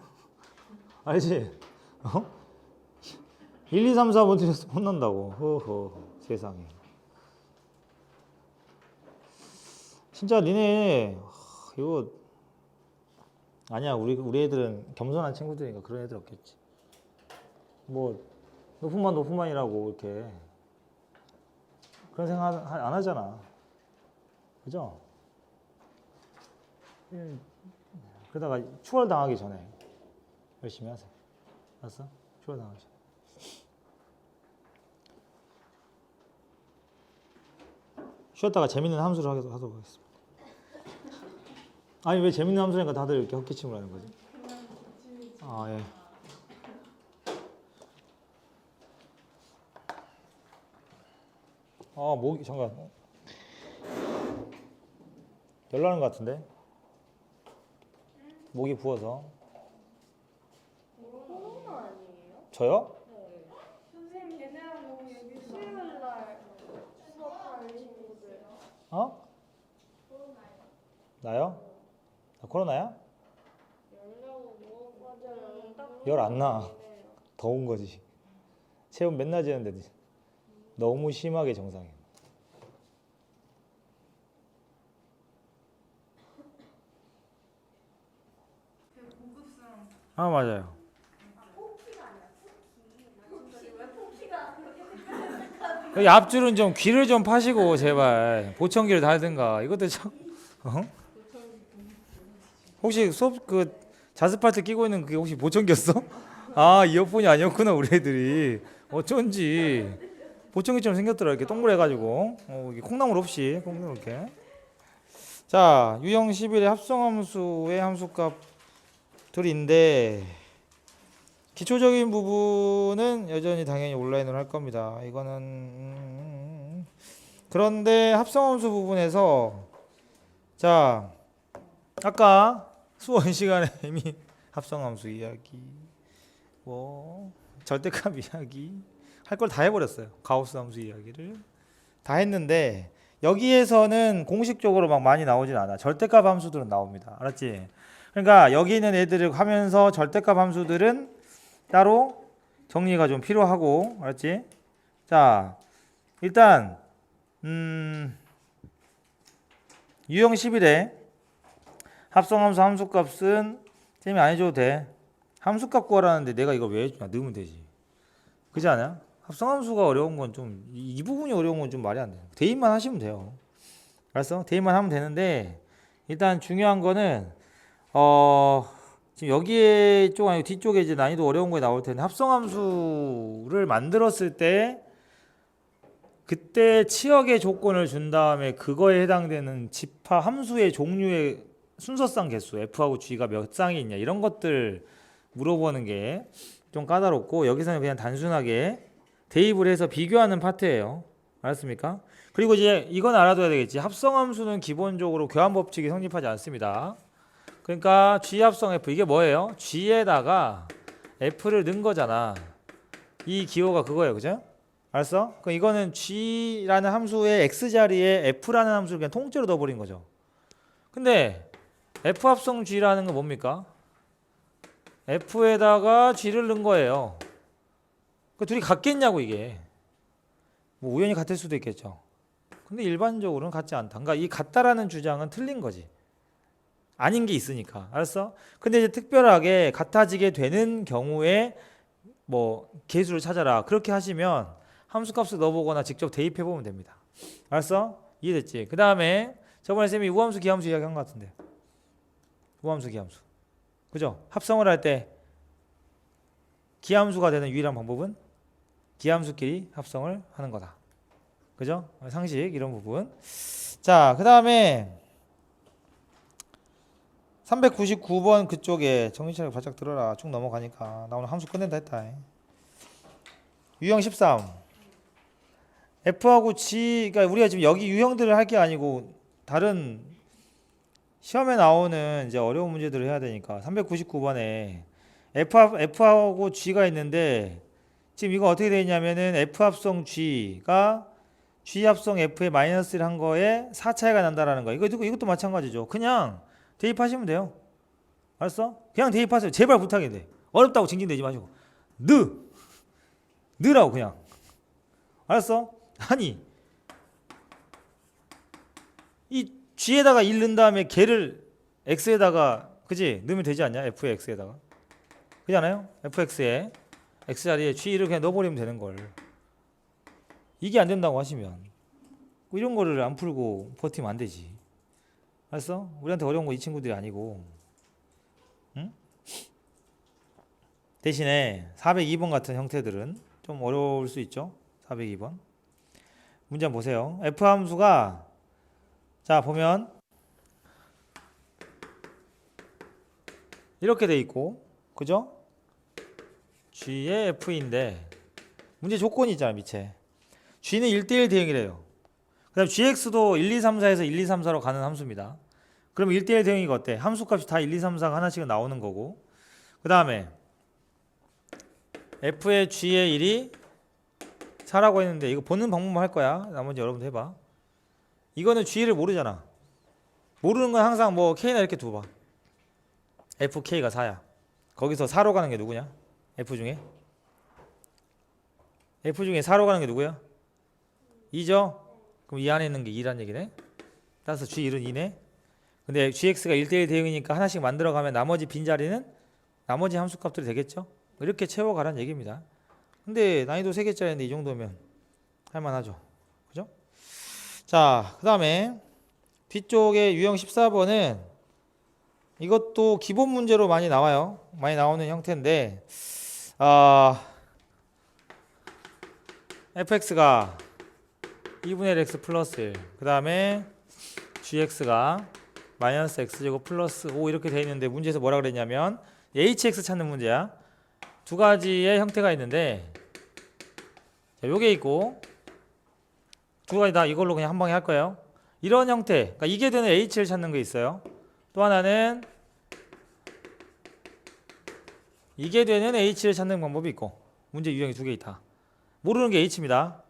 알지? 1, 2, 3, 4번 틀렸으면 혼난다고. 허허 세상에. 진짜 니네 이거 아니야. 우리 애들은 겸손한 친구들이니까 그런 애들 없겠지. 뭐 높은만이라고 이렇게 그런 생각 안 하잖아. 그죠? 그러다가 추월 당하기 전에 열심히 하세요. 알았어? 추월 당하기 전에. 쉬었다가 재밌는 함수를 하도록 하겠습니다. 아니 왜 재밌는 함수니까 다들 이렇게 헛기침을 하는 거지? 아 예. 목이 잠깐 열나는 것 같은데 목이 부어서. 코로나 아니에요? 저요? 네. 선생님 걔네랑 여기 수요일 날 수업하는 친구들. 어? 나요? 나 코로나야? 열려고 맞아요. 열 안 나. 더운 거지. 체온 맨날 재는데 너무 심하게 정상이야. 아 맞아요. 여기 앞줄은 좀 귀를 좀 파시고 제발 보청기를 달든가. 이것도 참. 어? 혹시 수업 그 자습할 때 끼고 있는 그게 혹시 보청기였어? 아 이어폰이 아니었구나 우리 애들이. 어쩐지 보청기처럼 생겼더라. 이렇게 동그래가지고 이게 콩나물 없이 콩나물 이렇게. 자 유형 11의 합성함수의 함수값들인데 기초적인 부분은 여전히 당연히 온라인으로 할 겁니다. 이거는 그런데 합성함수 부분에서 자 아까 수원 시간에 이미 합성함수 이야기 뭐 절대값 이야기 할 걸 다 해버렸어요. 가우스 함수 이야기를 다 했는데 여기에서는 공식적으로 막 많이 나오진 않아. 절대값 함수들은 나옵니다. 알았지? 그러니까 여기 있는 애들을 하면서 절대값 함수들은 따로 정리가 좀 필요하고 알았지? 자 일단 유형 11에 합성함수 함수값은 쌤이 안 해줘도 돼. 함수값 구하라는데 내가 이거 왜 해주냐? 넣으면 되지. 그지 않아? 합성함수가 어려운 건 좀 이 부분이 어려운 건 좀 말이 안 돼. 대입만 하시면 돼요. 알았어? 대입만 하면 되는데 일단 중요한 거는 지금 여기에 쪽 아니고 뒤쪽에 이제 난이도 어려운 거에 나올 텐데 합성함수를 만들었을 때 그때 치역의 조건을 준 다음에 그거에 해당되는 집합 함수의 종류의 순서상 개수 F하고 G가 몇 쌍이 있냐 이런 것들 물어보는 게 좀 까다롭고 여기서는 그냥 단순하게 대입을 해서 비교하는 파트예요. 알았습니까? 그리고 이제 이건 알아둬야 되겠지. 합성함수는 기본적으로 교환법칙이 성립하지 않습니다. 그러니까 G 합성 F 이게 뭐예요? G에다가 F를 넣은 거잖아. 이 기호가 그거예요. 그죠? 알았어? 그럼 이거는 G라는 함수의 X자리에 F라는 함수를 그냥 통째로 넣어버린 거죠. 근데 F 합성 G라는 건 뭡니까? F에다가 G를 넣은 거예요. 그 둘이 같겠냐고 이게. 뭐 우연히 같을 수도 있겠죠. 근데 일반적으로는 같지 않다. 그러니까 이 같다라는 주장은 틀린 거지. 아닌 게 있으니까. 알았어? 근데 이제 특별하게 같아지게 되는 경우에 뭐 개수를 찾아라. 그렇게 하시면 함수값을 넣어보거나 직접 대입해보면 됩니다. 알았어? 이해됐지? 그 다음에 저번에 쌤이 우함수 기함수 이야기한 것 같은데 우함수 기함수 그죠? 합성을 할 때 기함수가 되는 유일한 방법은 기함수끼리 합성을 하는 거다. 그죠? 상식 이런 부분. 자, 그 다음에 399번 그쪽에 정신차리고 바짝 들어라. 쭉 넘어가니까 나 오늘 함수 끝낸다 했다. 유형 13 F하고 G 그러니까 우리가 지금 여기 유형들을 할 게 아니고 다른 시험에 나오는 이제 어려운 문제들을 해야 되니까 399번에 F하고 G가 있는데 지금 이거 어떻게 되어 있냐면은 F 합성 G가 G 합성 F에 마이너스를 한 거에 4차이가 난다라는 거. 이것도 마찬가지죠. 그냥 대입하시면 돼요. 알았어? 그냥 대입하세요. 제발 부탁인데 어렵다고 징징대지 마시고 넣으라고 그냥. 알았어? 아니 이 G에다가 1 넣은 다음에 걔를 X에다가 그지? 넣으면 되지 않냐? F의 X에다가 그렇지 않아요? FX에 X자리에 G를 그냥 넣어버리면 되는 걸. 이게 안 된다고 하시면 이런 거를 안 풀고 버티면 안 되지. 알았어? 우리한테 어려운 거 이 친구들이 아니고 응? 대신에 402번 같은 형태들은 좀 어려울 수 있죠. 402번 문제 한번 보세요. F 함수가 자 보면 이렇게 돼 있고 그죠? G의 F인데 문제 조건이 있잖아 밑에 G는 1대1 대응이래요. 그다음 gx도 1, 2, 3, 4에서 1, 2, 3, 4로 가는 함수입니다. 그러면 1대1 대응이가 어때? 함수값이 다 1, 2, 3, 4가 하나씩은 나오는 거고. 그 다음에 f의 g의 1이 4라고 했는데 이거 보는 방법만 할 거야. 나머지 여러분도 해봐. 이거는 g를 모르잖아. 모르는 건 항상 뭐 k나 이렇게 두봐. fk가 4야. 거기서 4로 가는 게 누구냐? f 중에 4로 가는 게 누구야? 2죠? 그럼 이 안에 있는 게 2란 얘기네. 따라서 g1은 2네. 근데 gx가 1대1 대응이니까 하나씩 만들어가면 나머지 빈자리는 나머지 함수값들이 되겠죠? 이렇게 채워가라는 얘기입니다. 근데 난이도 3개짜리인데 이 정도면 할만하죠. 그죠? 자, 그 다음에 뒤쪽에 유형 14번은 이것도 기본 문제로 많이 나와요. 많이 나오는 형태인데 fx가 2분의 1 x 플러스 1, 그 다음에 gx가 마이너스 x제곱 플러스 5 이렇게 돼 있는데 문제에서 뭐라 그랬냐면 hx 찾는 문제야. 두 가지의 형태가 있는데 자, 요게 있고 두 가지 다 이걸로 그냥 한 방에 할 거예요. 이런 형태, 그러니까 이게 되는 h를 찾는 게 있어요. 또 하나는 이게 되는 h를 찾는 방법이 있고 문제 유형이 두 개 있다. 모르는 게 h입니다.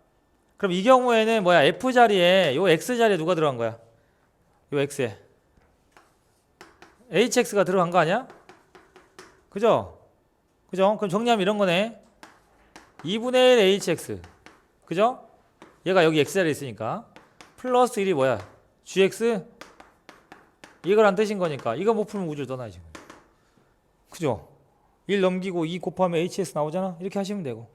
그럼 이 경우에는 뭐야? f 자리에 요 x 자리에 누가 들어간 거야? 요 x에 hx가 들어간 거 아니야? 그죠? 그죠? 그럼 정리하면 이런 거네. 2분의 1 hx. 그죠? 얘가 여기 x 자리에 있으니까 플러스 1이 뭐야? gx? 이거란 뜻인 거니까 이거 못 풀면 우주를 떠나야지. 그죠? 1 넘기고 2 곱하면 hx 나오잖아. 이렇게 하시면 되고.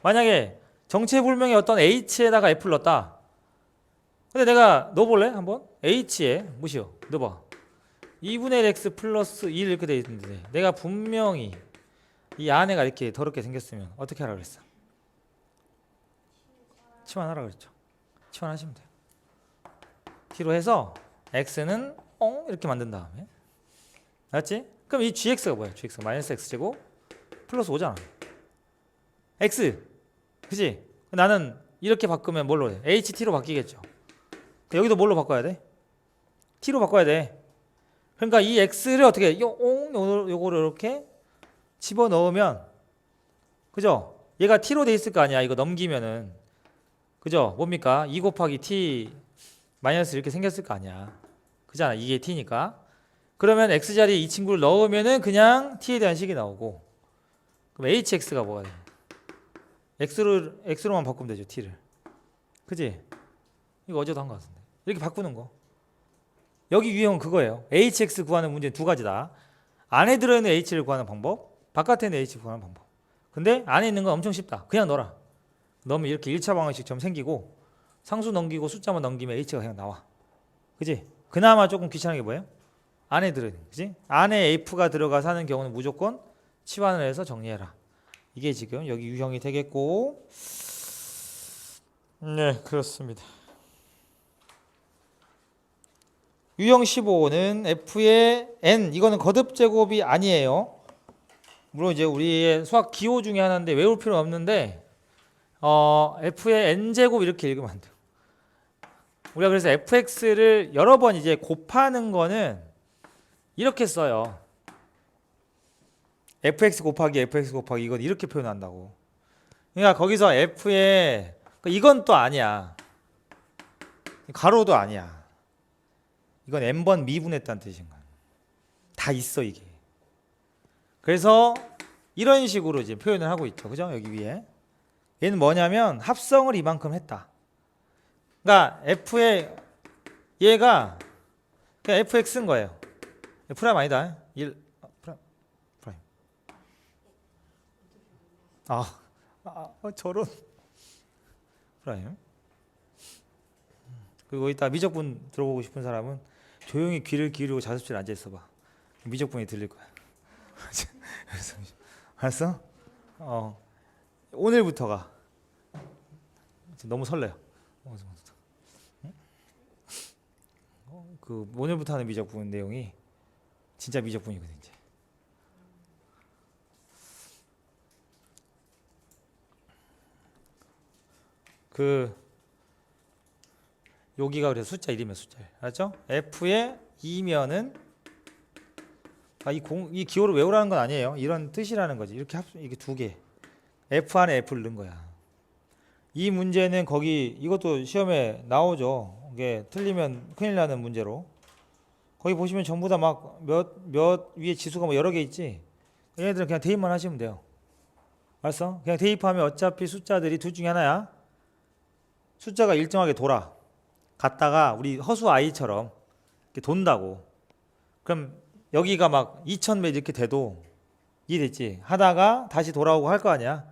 만약에 정체불명의 어떤 h에다가 f를 넣었다. 근데 내가 넣어볼래? 한번? h에 무시요. 넣어봐. 2분의 1 x 플러스 1 이렇게 돼 있는데 내가 분명히 이 안에가 이렇게 더럽게 생겼으면 어떻게 하라 그랬어? 치환하라 그랬죠. 치환하시면 돼요. t로 해서 x는 이렇게 만든 다음에 알았지? 그럼 이 gx가 뭐야? gx가 마이너스 x제곱 플러스 5잖아. x 그치? 나는 이렇게 바꾸면 뭘로 해? ht로 바뀌겠죠. 여기도 뭘로 바꿔야 돼? t로 바꿔야 돼. 그러니까 이 x를 어떻게 해? 요거를 이렇게 집어넣으면 그죠? 얘가 t로 돼 있을 거 아니야. 이거 넘기면은 그죠? 뭡니까? 2 곱하기 t 마이너스 이렇게 생겼을 거 아니야. 그잖아. 이게 t니까. 그러면 x자리에 이 친구를 넣으면은 그냥 t에 대한 식이 나오고 그럼 hx가 뭐가 돼? x로만 바꾸면 되죠. t를. 그지? 이거 어제도 한 거 같은데. 이렇게 바꾸는 거. 여기 유형은 그거예요. hx 구하는 문제는 두 가지다. 안에 들어있는 h를 구하는 방법, 바깥에 있는 h를 구하는 방법. 근데 안에 있는 건 엄청 쉽다. 그냥 넣어라. 넣으면 이렇게 1차 방정식처럼 생기고 상수 넘기고 숫자만 넘기면 h가 그냥 나와. 그지? 그나마 조금 귀찮은 게 뭐예요? 안에 들어있는, 그지? 안에 f가 들어가 사는 경우는 무조건 치환을 해서 정리해라. 이게 지금 여기 유형이 되겠고, 네, 그렇습니다. 유형 15는 f의 n, 이거는 거듭 제곱이 아니에요. 물론 이제 우리의 수학 기호 중에 하나인데 외울 필요는 없는데 f의 n제곱 이렇게 읽으면 안 돼요. 우리가 그래서 fx를 여러 번 이제 곱하는 거는 이렇게 써요. fx 곱하기 fx 곱하기 이건 이렇게 표현한다고. 그러니까 거기서 f의 이건 또 아니야. 가로도 아니야. 이건 n번 미분했다는 뜻인 거야. 다 있어 이게. 그래서 이런 식으로 이제 표현을 하고 있죠. 그죠? 여기 위에. 얘는 뭐냐면 합성을 이만큼 했다. 그러니까 f의 얘가 그냥 fx인 거예요. 프라임 아니다. 1 프라임. 저런 프라임. 그리고 이따 미적분 들어보고 싶은 사람은 조용히 귀를 기울이고 자습실에 앉아 있어봐. 미적분이 들릴 거야. 알았어? 오늘부터가 너무 설레요. 그 오늘부터 하는 미적분 내용이 진짜 미적분이거든 이제. 여기가 그래서 숫자 1이면 숫자 1. 알았죠? F의 2면은 이 기호를 외우라는 건 아니에요. 이런 뜻이라는 거지. 이렇게 이게 두 개. F 안에 F를 넣은 거야. 이 문제는 거기 이것도 시험에 나오죠. 이게 틀리면 큰일 나는 문제로. 거기 보시면 전부 다 막 몇 위에 지수가 뭐 여러 개 있지. 얘네들은 그냥 대입만 하시면 돼요. 알았어? 그냥 대입하면 어차피 숫자들이 둘 중에 하나야. 숫자가 일정하게 돌아. 갔다가 우리 허수 아이처럼 이렇게 돈다고. 그럼 여기가 막 2000배 이렇게 돼도 이해됐지? 하다가 다시 돌아오고 할 거 아니야.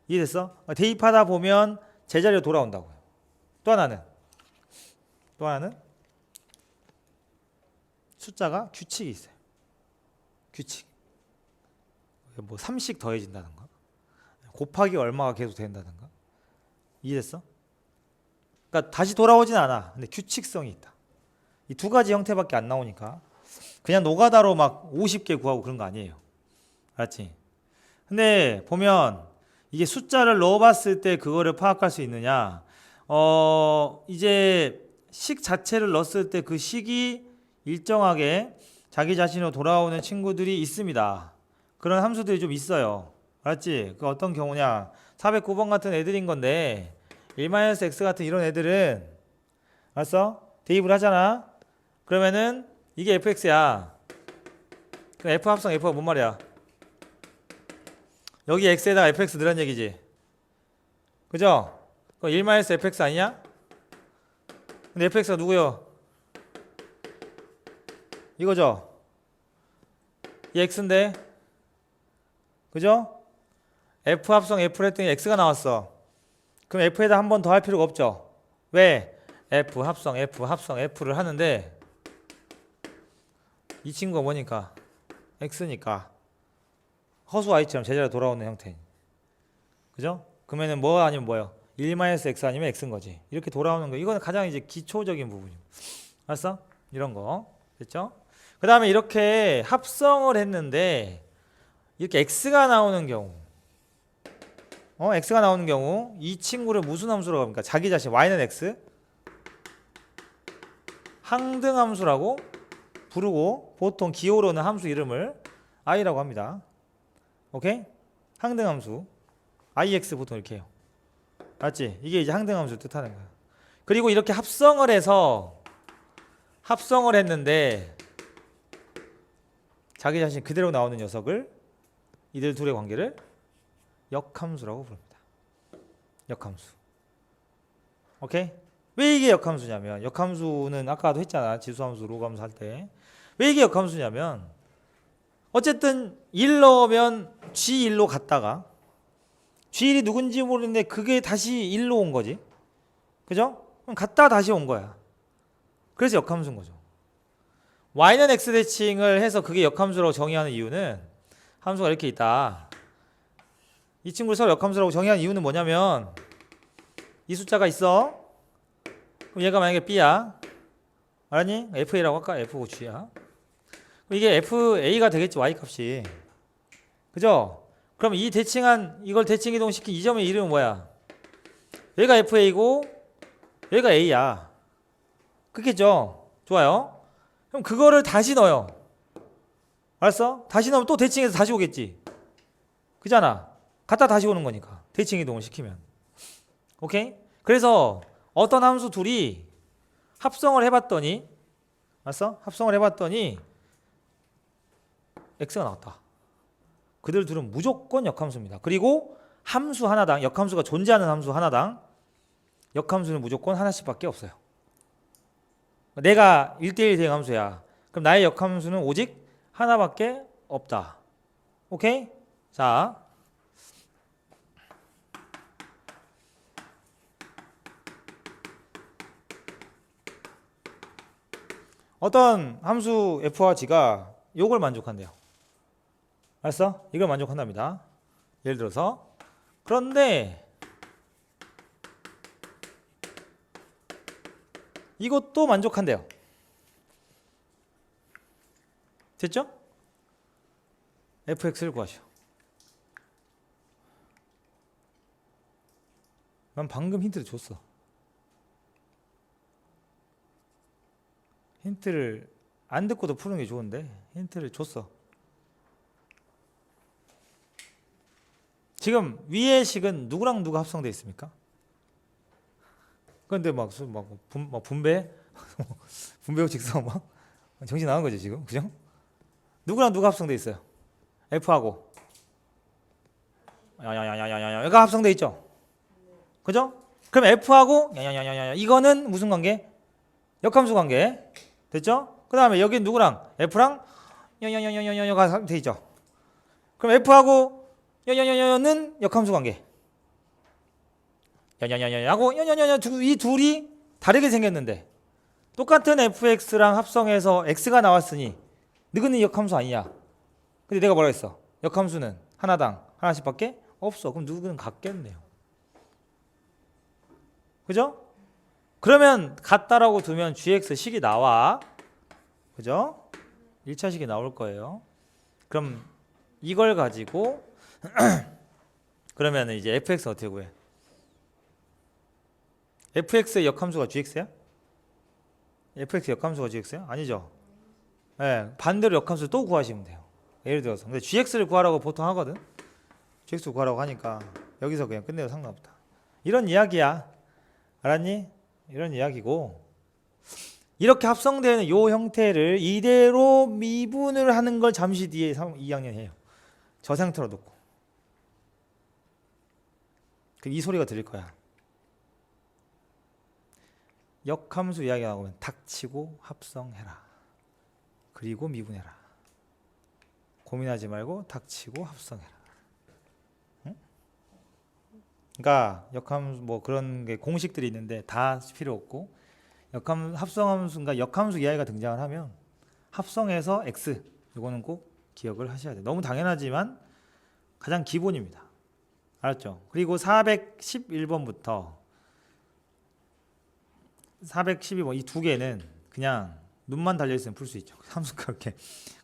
이해됐어? 대입하다 보면 제자리로 돌아온다고요. 또 하나는 숫자가 규칙이 있어요. 규칙. 뭐 3씩 더해진다든가 곱하기 얼마가 계속 된다든가. 이해됐어? 그러니까 다시 돌아오진 않아. 근데 규칙성이 있다. 이 두 가지 형태밖에 안 나오니까 그냥 노가다로 막 50개 구하고 그런 거 아니에요. 알았지? 근데 보면 이게 숫자를 넣어봤을 때 그거를 파악할 수 있느냐? 이제 식 자체를 넣었을 때 그 식이 일정하게 자기 자신으로 돌아오는 친구들이 있습니다. 그런 함수들이 좀 있어요. 알았지? 그 어떤 경우냐? 409번 같은 애들인 건데 1-x 같은 이런 애들은 알았어? 대입을 하잖아. 그러면은 이게 fx야. 그 f 합성 f가 뭔 말이야? 여기 x에다가 fx 넣으란 얘기지. 그죠? 그거 1-fx 아니냐? 근데 fx가 누구요? 이거죠? 이 x인데 그죠? f 합성 f를 했더니 x가 나왔어. 그럼 f에다 한 번 더 할 필요가 없죠. 왜? f 합성 f를 하는데 이 친구가 뭐니까? x니까 허수 아이처럼 제자리로 돌아오는 형태. 그죠? 그러면은 뭐 아니면 뭐예요? 1-x 아니면 x인 거지. 이렇게 돌아오는 거. 이거는 가장 이제 기초적인 부분이에요. 알았어? 이런 거. 됐죠? 그 다음에 이렇게 합성을 했는데 이렇게 x가 나오는 경우 x가 나오는 경우 이 친구를 무슨 함수라고 합니까? 자기 자신 y는 x 항등함수라고 부르고 보통 기호로는 함수 이름을 i라고 합니다. 오케이? 항등함수 ix 보통 이렇게 해요. 맞지? 이게 이제 항등함수를 뜻하는 거야. 그리고 이렇게 합성을 했는데 자기 자신 그대로 나오는 녀석을 이들 둘의 관계를 역함수라고 부릅니다. 역함수. 오케이? 왜 이게 역함수냐면 역함수는 아까도 했잖아. 지수함수, 로그함수 할 때. 왜 이게 역함수냐면 어쨌든 1 넣으면 G1로 갔다가 G1이 누군지 모르는데 그게 다시 1로 온 거지. 그죠? 그럼 갔다 다시 온 거야. 그래서 역함수인 거죠. y는 x 대칭을 해서 그게 역함수라고 정의하는 이유는 함수가 이렇게 있다. 이 친구를 서로 역함수라고 정의한 이유는 뭐냐면 이 숫자가 있어. 그럼 얘가 만약에 b야. 알았니? fa라고 할까? f고 g야. 그럼 이게 fa가 되겠지, y 값이. 그죠? 그럼 이 대칭한 이걸 대칭 이동시킨 이 점의 이름은 뭐야? 얘가 fa고 얘가 a야. 그렇겠죠? 좋아요. 그럼 그거를 다시 넣어요. 알았어? 다시 넣으면 또 대칭해서 다시 오겠지. 그잖아. 갔다 다시 오는 거니까. 대칭 이동을 시키면. 오케이? 그래서 어떤 함수 둘이 합성을 해봤더니 알았어? 합성을 해봤더니 x가 나왔다. 그들 둘은 무조건 역함수입니다. 그리고 함수 하나당 역함수가 존재하는 함수 하나당 역함수는 무조건 하나씩밖에 없어요. 내가 1대1 대응함수야. 그럼 나의 역함수는 오직 하나밖에 없다. 오케이? 자, 어떤 함수 f와 g가 요걸 만족한대요. 알았어? 이걸 만족한답니다. 예를 들어서 그런데 이것도 만족한대요. 됐죠? fx를 구하시오. 난 방금 힌트를 줬어. 힌트를 안 듣고도 푸는 게 좋은데 힌트를 줬어. 지금 위의 식은 누구랑 누가 합성되어 있습니까? 그런데 막 분배 분배호 직성 막 정신 나간 거지 지금, 그죠? 누구랑 누가 합성되어 있어요? F하고 야야야야야야 얘가 합성되어 있죠, 그죠? 그럼 F하고 야야야야야 이거는 무슨 관계? 역함수 관계 됐죠? 그 다음에 여기 누구랑 F랑 야야야야야야가 돼 있죠. 그럼 F하고 야야야야는 역함수 관계. 야야야야하고 야야야야 이 둘이 다르게 생겼는데 똑같은 fx랑 합성해서 x가 나왔으니 너희는 역함수 아니냐. 근데 내가 뭐라 했어? 역함수는 하나당 하나씩밖에 없어. 그럼 누구는 같겠네요. 그죠? 그러면 같다라고 두면 gx 식이 나와. 그죠? 1차식이 나올 거예요. 그럼 이걸 가지고 그러면 이제 fx 어떻게 구해? fx의 역함수가 gx야? fx 역함수가 gx야? 아니죠. 네, 반대로 역함수 또 구하시면 돼요. 예를 들어서 근데 gx를 구하라고 보통 하거든. gx 구하라고 하니까 여기서 그냥 끝내도 상관없다. 이런 이야기야. 알았니? 이런 이야기고 이렇게 합성되는 요 형태를 이대로 미분을 하는 걸 잠시 뒤에 2학년 해요. 저 상태로 놓고 이 소리가 들릴 거야. 역함수 이야기가 나오면 닥치고 합성해라. 그리고 미분해라. 고민하지 말고 닥치고 합성해라. 응? 그러니까 역함수 뭐 그런 게 공식들이 있는데 다 필요 없고 합성함수인가 역함수 이야기가 등장을 하면 합성해서 x 이거는 꼭 기억을 하셔야 돼요. 너무 당연하지만 가장 기본입니다. 알았죠? 그리고 411번부터 412번 이 두 개는 그냥 눈만 달려있으면 풀 수 있죠. 함수가 이렇게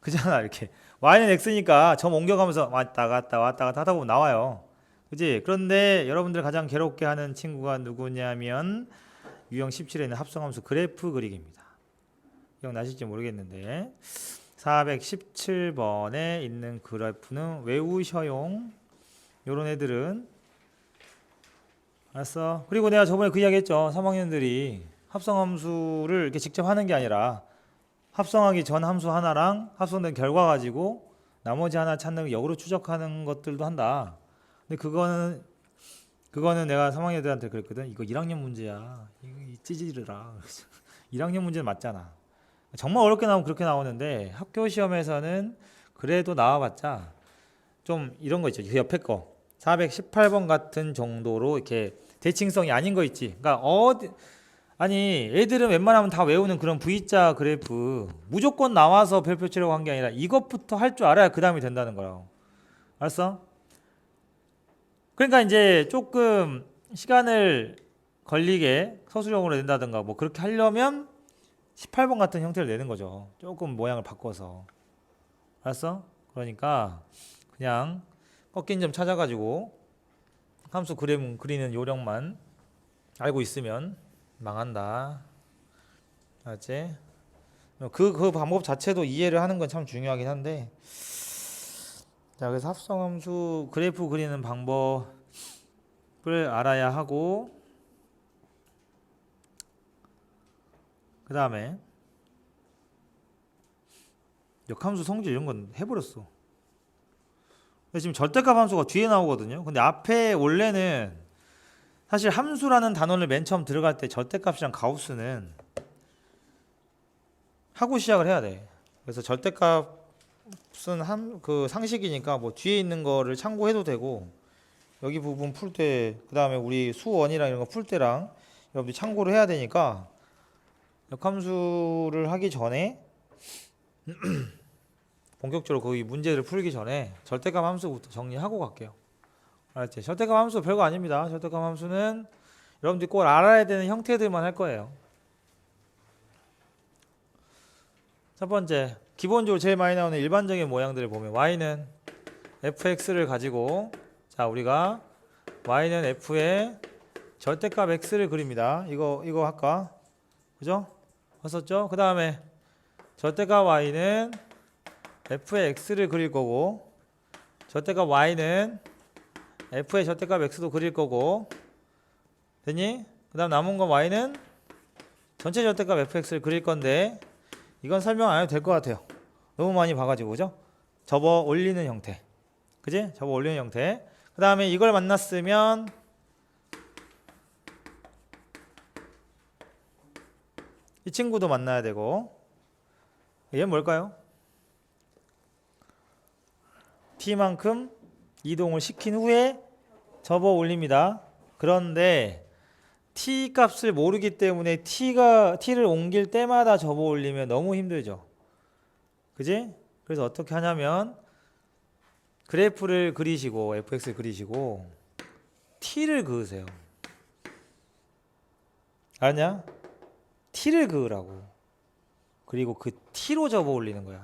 그잖아. 이렇게 y는 x니까 점 옮겨가면서 왔다 갔다 하다 보면 나와요. 그지? 그런데 여러분들 가장 괴롭게 하는 친구가 누구냐면 유형 17에 있는 합성함수 그래프 그리기입니다. 기억나실지 모르겠는데 417번에 있는 그래프는 외우셔용. 요런 애들은 알았어. 그리고 내가 저번에 그 이야기 했죠. 3학년들이 합성함수를 이렇게 직접 하는 게 아니라 합성하기 전 함수 하나랑 합성된 결과 가지고 나머지 하나 찾는 역으로 추적하는 것들도 한다. 근데 그거는 내가 3학년들한테 그랬거든. 이거 1학년 문제야. 이거 찌질이라. 1학년 문제는 맞잖아. 정말 어렵게 나오면 그렇게 나오는데 학교 시험에서는 그래도 나와봤자 좀 이런 거 있죠. 그 옆에 거 418번 같은 정도로 이렇게 대칭성이 아닌 거 있지. 그러니까 아니 애들은 웬만하면 다 외우는 그런 V자 그래프 무조건 나와서 별표 치려고 한 게 아니라 이것부터 할 줄 알아야 그 다음이 된다는 거라고. 알았어? 그러니까 이제 조금 시간을 걸리게 서술형으로 낸다든가 뭐 그렇게 하려면 18번 같은 형태를 내는 거죠. 조금 모양을 바꿔서. 알았어? 그러니까 그냥 꺾인 점 찾아가지고 함수 그리는 요령만 알고 있으면 망한다. 알았지? 그 방법 자체도 이해를 하는 건 참 중요하긴 한데 자, 그래서 합성함수 그래프 그리는 방법을 알아야 하고 그 다음에 역함수 성질 이런 건 해버렸어. 근데 지금 절대값 함수가 뒤에 나오거든요. 근데 앞에 원래는 사실 함수라는 단원을 맨 처음 들어갈 때 절대값이랑 가우스는 하고 시작을 해야 돼. 그래서 절대값은 그 상식이니까 뭐 뒤에 있는 거를 참고해도 되고 여기 부분 풀 때 그 다음에 우리 수원이랑 이런 거 풀 때랑 여러분들이 참고를 해야 되니까 역함수를 하기 전에 본격적으로 거의 문제를 풀기 전에 절대값 함수부터 정리하고 갈게요. 알았지? 절대값 함수 별거 아닙니다. 절대값 함수는 여러분들이 꼭 알아야 되는 형태들만 할 거예요. 첫 번째, 기본적으로 제일 많이 나오는 일반적인 모양들을 보면 y는 fx를 가지고 자 우리가 y는 f의 절대값 x를 그립니다. 이거 할까? 그죠? 했었죠? 그 다음에 절대값 y는 f의 x를 그릴 거고 절대값 y는 f의 절대값 x도 그릴 거고 됐니? 그 다음 남은 건 y는 전체 절대값 fx를 그릴 건데 이건 설명 안 해도 될 것 같아요. 너무 많이 봐가지고 그죠? 접어 올리는 형태 그지? 접어 올리는 형태 그 다음에 이걸 만났으면 이 친구도 만나야 되고 얘는 뭘까요? t만큼 이동을 시킨 후에 접어 올립니다. 그런데 t 값을 모르기 때문에 t를 옮길 때마다 접어 올리면 너무 힘들죠. 그지? 그래서 어떻게 하냐면 그래프를 그리시고 fx를 그리시고 t를 그으세요. 알았냐? t를 그으라고. 그리고 그 t로 접어 올리는 거야.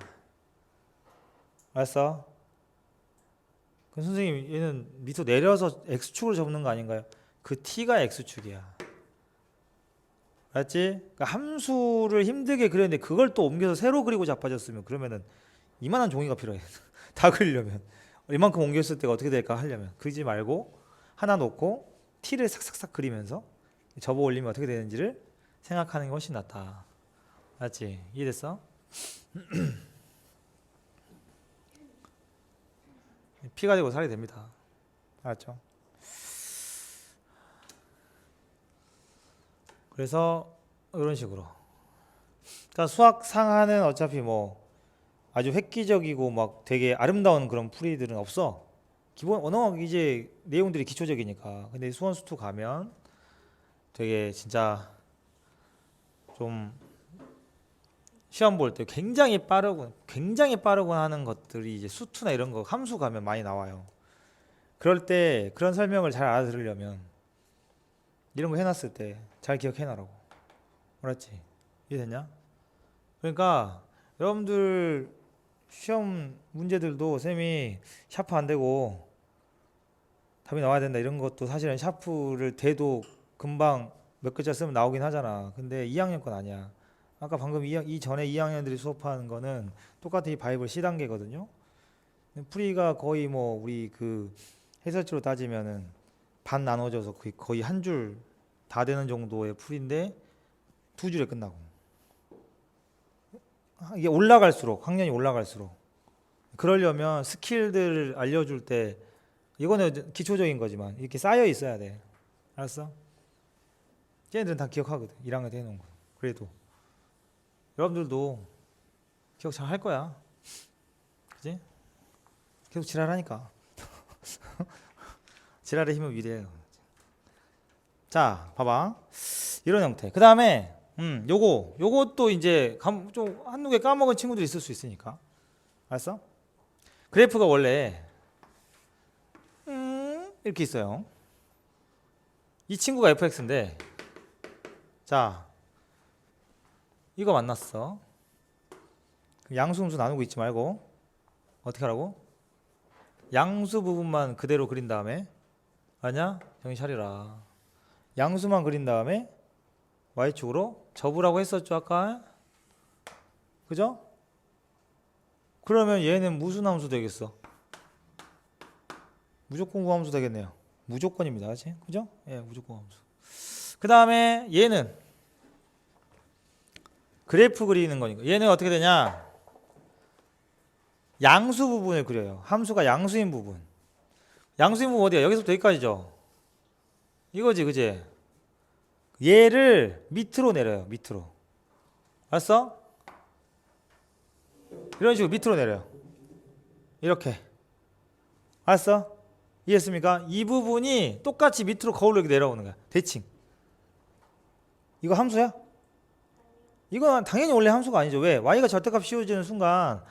알았어? 그럼 선생님 얘는 밑으로 내려서 x축으로 접는 거 아닌가요? 그 t가 x축이야. 알았지? 그러니까 함수를 힘들게 그렸는데 그걸 또 옮겨서 세로 그리고 자빠졌으면 그러면은 이만한 종이가 필요해. 다 그리려면 이만큼 옮겼을 때가 어떻게 될까 하려면 그러지 말고 하나 놓고 t를 싹싹싹 그리면서 접어 올리면 어떻게 되는지를 생각하는 게 훨씬 낫다. 알았지? 이해됐어? 피가 되고 살이 됩니다. 알았죠? 그래서 이런 식으로. 그러니까 수학 상하는 어차피 뭐 아주 획기적이고 막 되게 아름다운 그런 풀이들은 없어. 기본 워낙 이제 내용들이 기초적이니까. 근데 수원 수투 가면 되게 진짜 좀 시험 볼 때 굉장히 빠르고 하는 것들이 이제 수투나 이런 거 함수 가면 많이 나와요. 그럴 때 그런 설명을 잘 알아들으려면 이런 거 해놨을 때 잘 기억해놔라고. 알았지? 이해됐냐? 그러니까 여러분들 시험 문제들도 쌤이 샤프 안 되고 답이 나와야 된다 이런 것도 사실은 샤프를 대도 금방 몇 글자 쓰면 나오긴 하잖아. 근데 2학년 건 아니야. 아까 방금 이 전에 2학년들이 수업하는 거는 똑같은 이 바이블 C단계거든요. 풀이가 거의 뭐 우리 그 해설지로 따지면은 반 나눠져서 거의 한 줄 다 되는 정도의 풀인데 두 줄에 끝나고. 이게 올라갈수록 학년이 올라갈수록 그러려면 스킬들을 알려줄 때 이거는 기초적인 거지만 이렇게 쌓여 있어야 돼. 알았어? 걔네들은 다 기억하거든. 1학년 때 해놓은 거. 그래도 여러분들도 기억 잘 할 거야. 그지? 계속 지랄하니까. 지랄의 힘은 위대해요. 자, 봐봐. 이런 형태. 그 다음에 요것도 이제 좀 한두 개 까먹은 친구들이 있을 수 있으니까. 알았어? 그래프가 원래 이렇게 있어요. 이 친구가 fx인데 자 이거 만났어. 양수음수 나누고 있지 말고 어떻게 하라고? 양수 부분만 그대로 그린 다음에 아냐? 정신 차리라. 양수만 그린 다음에 y축으로 접으라고 했었죠 아까? 그죠? 그러면 얘는 무슨 함수 되겠어? 무조건 구함수 되겠네요. 무조건입니다. 그죠? 예, 무조건 함수. 그 다음에 얘는 그래프 그리는 거니까 얘는 어떻게 되냐? 양수 부분을 그려요. 함수가 양수인 부분. 양수인 부분 어디야? 여기서부터 여기까지죠. 이거지, 그지? 얘를 밑으로 내려요. 밑으로. 알았어? 이런 식으로 밑으로 내려요. 이렇게. 알았어? 이해했습니까? 이 부분이 똑같이 밑으로 거울로 이렇게 내려오는 거야. 대칭. 이거 함수야? 이건 당연히 원래 함수가 아니죠. 왜? y가 절대값 씌워지는 순간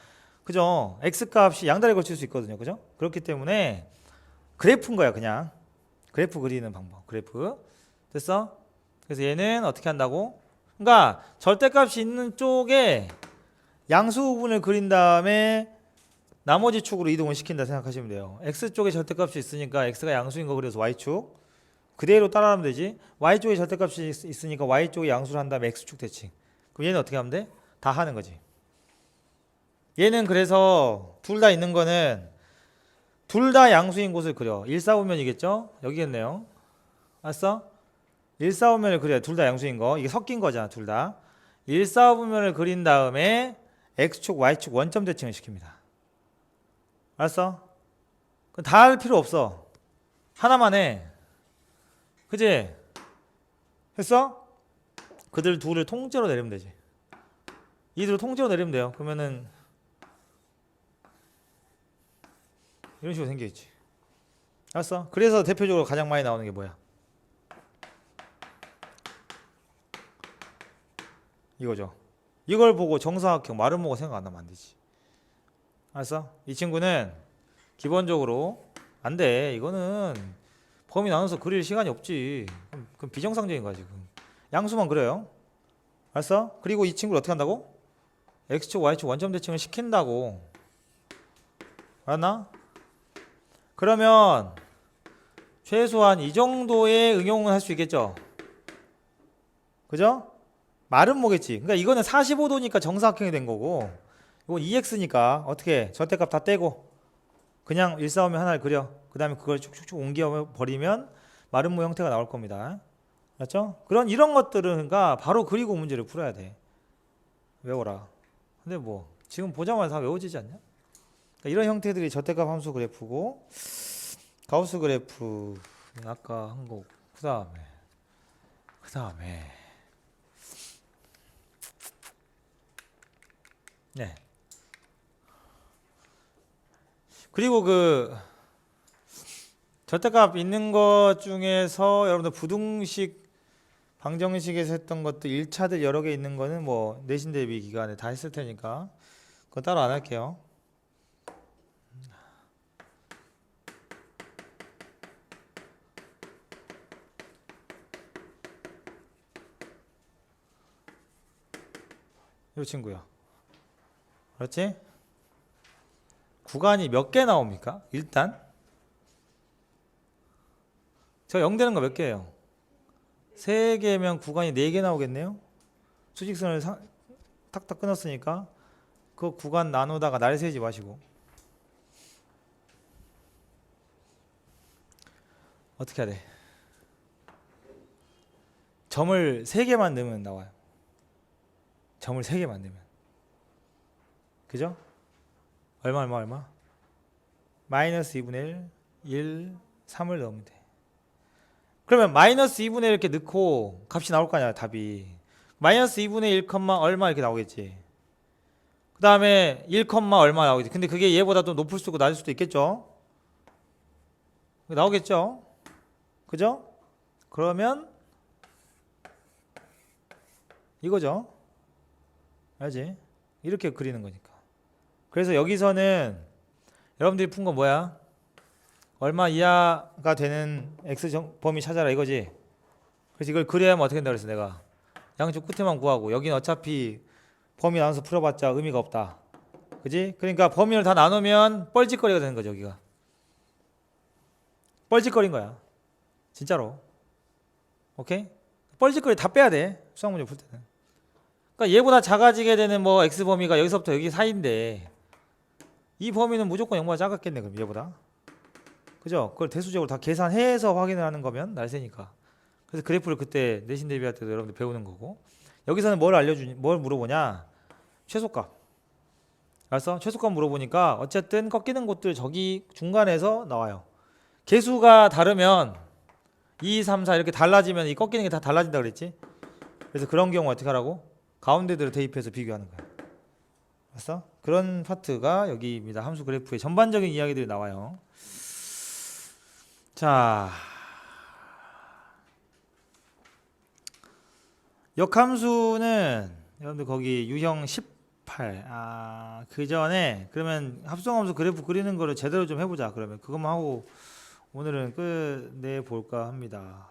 그죠? x값이 양다리에 걸칠 수 있거든요. 그죠? 그렇기 때문에 그래프인 거야. 그냥 그래프 그리는 방법. 그래프 됐어? 그래서 얘는 어떻게 한다고? 그러니까 절대값이 있는 쪽에 양수 부분을 그린 다음에 나머지 축으로 이동을 시킨다 생각하시면 돼요. x쪽에 절대값이 있으니까 x가 양수인 거 그래서 y축 그대로 따라하면 되지. y쪽에 절대값이 있으니까 y쪽에 양수를 한 다음에 x축 대칭. 그럼 얘는 어떻게 하면 돼? 다 하는 거지. 얘는 그래서 둘 다 있는 거는 둘 다 양수인 곳을 그려. 1,4분면이겠죠? 여기겠네요. 알았어? 1,4분면을 그려야 둘 다 양수인 거. 이게 섞인 거잖아, 둘 다. 1,4분면을 그린 다음에 x축, y축 원점 대칭을 시킵니다. 알았어? 다 할 필요 없어. 하나만 해. 그지? 했어? 그들 둘을 통째로 내리면 되지. 이들을 통째로 내리면 돼요. 그러면은 이런 식으로 생겨있지. 알았어? 그래서 대표적으로 가장 많이 나오는 게 뭐야? 이거죠. 이걸 보고 정사각형 마름모가 생각 안 나면 안 되지. 알았어? 이 친구는 기본적으로 안 돼. 이거는 범위 나눠서 그릴 시간이 없지. 그럼 비정상적인 거야 지금. 양수만 그려요. 알았어? 그리고 이 친구를 어떻게 한다고? x축, y축 원점 대칭을 시킨다고. 알았나? 그러면 최소한 이 정도의 응용은 할 수 있겠죠? 그죠? 말은 뭐겠지. 그러니까 이거는 45도니까 정사각형이 된 거고, 이건 2x니까 어떻게 절대값 다 떼고 그냥 1,4분면 하나를 그려. 그 다음에 그걸 쭉쭉쭉 옮겨 버리면 마름모 형태가 나올 겁니다. 맞죠? 이런 것들은 그러니까 바로 그리고 문제를 풀어야 돼. 외워라. 근데 뭐 지금 보자마자 다 외워지지 않냐? 그러니까 이런 형태들이 절대값 함수 그래프고, 가우스 그래프는 아까 한 거고, 그 다음에 네. 그리고 그 절대값 있는 것 중에서 여러분들 부등식, 방정식에서 했던 것도 1차들 여러 개 있는 거는 뭐 내신 대비 기간에 다 했을 테니까 그건 따로 안 할게요. 이 친구야. 그렇지? 구간이 몇 개 나옵니까? 일단 저 0 되는 거 몇 개예요? 3개면 구간이 4개 나오겠네요. 수직선을 탁탁 끊었으니까 그 구간 나누다가 날 세지 마시고 어떻게 해야 돼? 점을 3개만 넣으면 나와요. 점을 3개만 넣으면. 그죠? 얼마? 마이너스 2분의 1, 3을 넣으면 돼. 그러면 마이너스 2분의 1 이렇게 넣고 값이 나올 거 아니야, 답이. 마이너스 2분의 1, 얼마 이렇게 나오겠지. 그 다음에 1, 얼마 나오겠지. 근데 그게 얘보다 도 높을 수도 있고 낮을 수도 있겠죠. 나오겠죠. 그죠? 그러면 이거죠. 알지? 이렇게 그리는 거니까. 그래서 여기서는 여러분들이 푼 건 뭐야? 얼마 이하가 되는 x 범위 찾아라 이거지. 그래서 이걸 그려야만 어떻게 된다 그랬어 내가. 양쪽 끝에만 구하고 여기는 어차피 범위 나눠서 풀어봤자 의미가 없다. 그지? 그러니까 범위를 다 나누면 뻘짓거리가 되는 거죠 여기가. 뻘짓거리인 거야. 진짜로. 오케이? 뻘짓거리 다 빼야 돼. 수학 문제 풀 때는. 그러니까 얘보다 작아지게 되는 뭐 x 범위가 여기서부터 여기 사이인데 이 범위는 무조건 0보다 작았겠네 그럼 얘보다. 그죠? 그걸 대수적으로 다 계산해서 확인을 하는 거면 날새니까. 그래서 그래프를 그때 내신 대비할 때도 여러분들 배우는 거고. 여기서는 뭘 물어보냐? 최소값. 알았어? 최소값 물어보니까 어쨌든 꺾이는 곳들 저기 중간에서 나와요. 개수가 다르면 2, 3, 4 이렇게 달라지면 이 꺾이는 게 다 달라진다 그랬지? 그래서 그런 경우 어떻게 하라고? 가운데들을 대입해서 비교하는 거야. 알았어? 그런 파트가 여기입니다. 함수 그래프의 전반적인 이야기들이 나와요. 자, 역함수는 여러분들 거기 유형 18. 그 전에 그러면 합성함수 그래프 그리는 거를 제대로 좀 해보자. 그러면 그것만 하고 오늘은 끝내 볼까 합니다.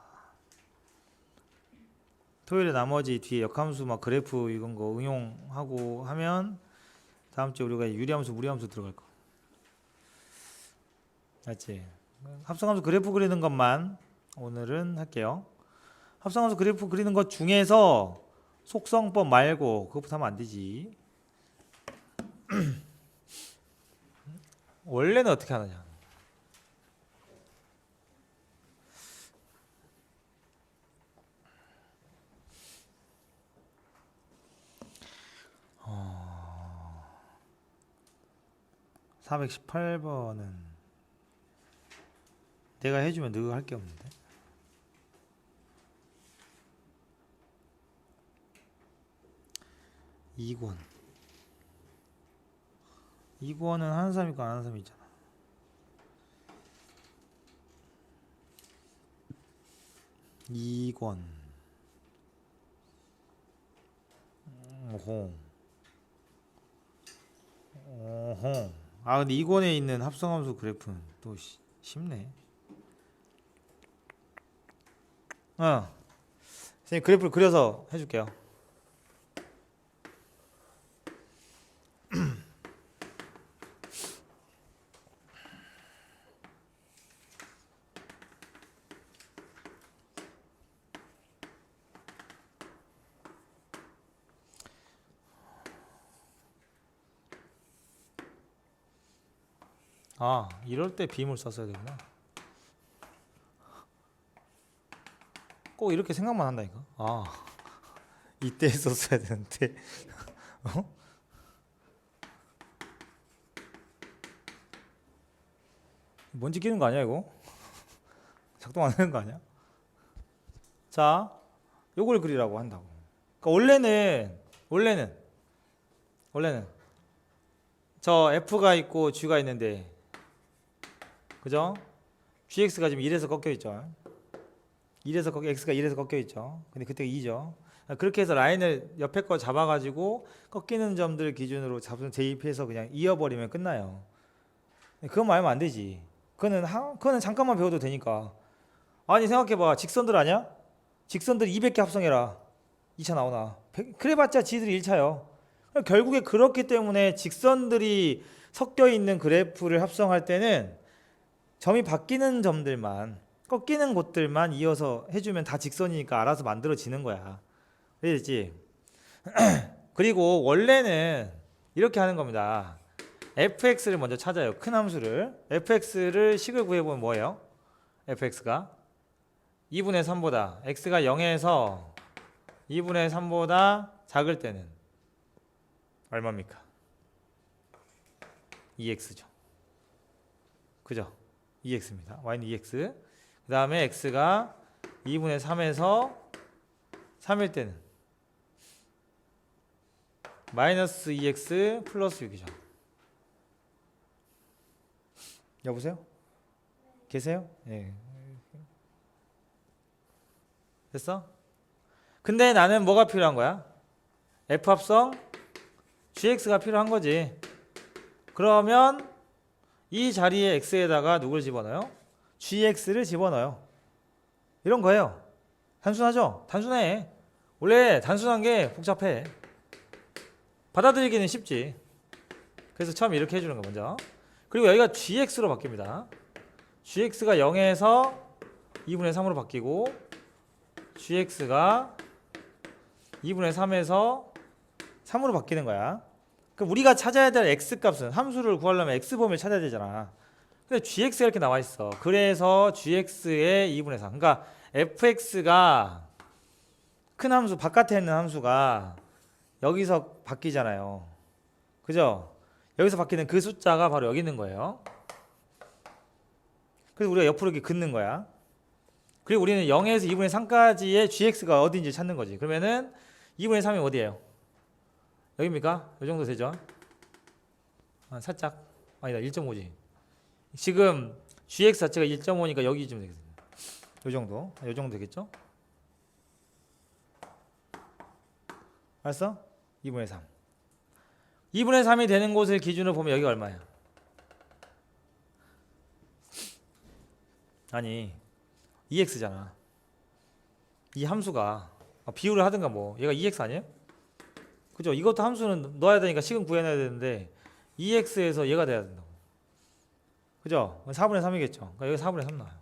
토요일에 나머지 뒤에 역함수 막 그래프 이런 거 응용하고 하면 다음 주에 우리가 유리함수, 무리함수 들어갈 거. 알지? 합성함수 그래프 그리는 것만 오늘은 할게요. 합성함수 그래프 그리는 것 중에서 속성법 말고 그것부터 하면 안 되지. 원래는 어떻게 하느냐. 어... 418번은 내가 해주면 너가 할 게 없는데. 이권. 이권은 하는 사람 있고 안 하는 사람 있잖아. 이권. 오호. 오호. 아 근데 이권에 있는 합성함수 그래프는 또 쉽네. 선생님 그래프를 그려서 해줄게요. 아 이럴 때 빔을 썼어야 되구나. 꼭 이렇게 생각만 한다니까. 아 이때 썼어야 되는데. 어? 먼지 끼는 거 아니야 이거? 작동 안 하는 거 아니야? 자 요걸 그리라고 한다고. 그러니까 원래는 저 F가 있고 G가 있는데, 그죠? GX가 지금 1에서 꺾여 있죠. 1에서 꺾여, X가 1에서 꺾여 있죠. 근데 그때가 2죠. 그렇게 해서 라인을 옆에 거 잡아가지고 꺾이는 점들 기준으로 잡은 대입해서 그냥 이어버리면 끝나요. 그건 말하면 안 되지. 그거는 잠깐만 배워도 되니까. 아니 생각해봐. 직선들 아니야? 직선들 200개 합성해라. 2차 나오나? 그래봤자 지들이 1차요. 결국에 그렇기 때문에 직선들이 섞여 있는 그래프를 합성할 때는 점이 바뀌는 점들만, 꺾이는 곳들만 이어서 해주면 다 직선이니까 알아서 만들어지는 거야. 그랬지? 그리고 원래는 이렇게 하는 겁니다. fx를 먼저 찾아요. 큰 함수를. fx를 식을 구해보면 뭐예요? fx가 2분의 3보다, x가 0에서 2분의 3보다 작을 때는 얼마입니까? 2x죠. 그죠? 2x입니다. y는 2x. 그 다음에 x가 2분의 3에서 3일 때는 마이너스 2x 플러스 6이죠. 여보세요? 계세요? 예. 됐어? 근데 나는 뭐가 필요한 거야? f 합성 gx가 필요한 거지. 그러면 이 자리에 x에다가 누굴 집어넣어요? gx를 집어넣어요. 이런 거예요. 단순하죠? 단순해. 원래 단순한 게 복잡해. 받아들이기는 쉽지. 그래서 처음 이렇게 해주는 거 먼저. 그리고 여기가 gx로 바뀝니다. gx가 0에서 2분의 3으로 바뀌고, gx가 2분의 3에서 3으로 바뀌는 거야. 그럼 우리가 찾아야 될 x값은, 함수를 구하려면 x범위를 찾아야 되잖아. 근데 gx가 이렇게 나와 있어. 그래서 gx의 2분의 3. 그러니까 fx가 큰 함수, 바깥에 있는 함수가 여기서 바뀌잖아요. 그죠? 여기서 바뀌는 그 숫자가 바로 여기 있는 거예요. 그래서 우리가 옆으로 이렇게 긋는 거야. 그리고 우리는 0에서 2분의 3까지의 gx가 어딘지 찾는 거지. 그러면은 2분의 3이 어디예요? 여기입니까? 이 정도 되죠? 살짝. 아니다, 1.5지. 지금 gx 자체가 1.5니까 여기쯤 되겠습니다. 이 정도. 이 정도 되겠죠? 알았어? 2분의 3. 2분의 3이 되는 곳을 기준으로 보면 여기가 얼마야? 아니 2x잖아. 이 함수가 비율을 하든가 뭐 얘가 2x 아니에요? 그죠? 이것도 함수는 넣어야 되니까 식은 구해놔야 되는데 2x에서 얘가 돼야 된다고. 그죠? 4분의 3이겠죠. 그러니까 여기 4분의 3 나와요.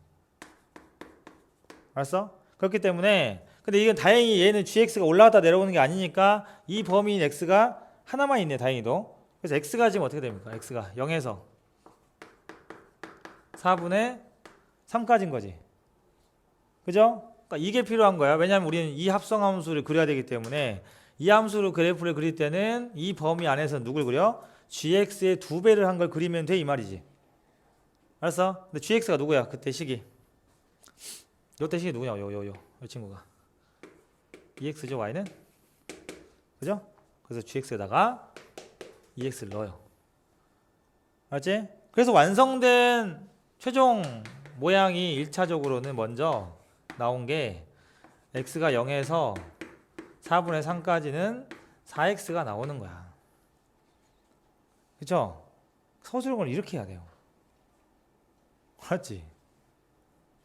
알았어? 그렇기 때문에 근데 이건 다행히 얘는 gx가 올라갔다 내려오는 게 아니니까 이 범위인 x가 하나만 있네. 다행히도. 그래서 x가 지금 어떻게 됩니까? x가 0에서 4분의 3까지인 거지. 그죠? 그러니까 이게 필요한 거야. 왜냐하면 우리는 이 합성 함수를 그려야 되기 때문에 이 함수로 그래프를 그릴 때는 이 범위 안에서 누굴 그려? gx의 2배를 한 걸 그리면 돼 이 말이지. 알았어? 근데 gx가 누구야? 그때 식이. 요때 식이 누구냐? 요 친구가. ex죠 y는? 그죠? 그래서 gx에다가 ex를 넣어요. 알았지? 그래서 완성된 최종 모양이 1차적으로는 먼저 나온 게 x가 0에서 4분의 3까지는 4x가 나오는 거야. 그쵸? 서술형을 이렇게 해야 돼요. 알았지?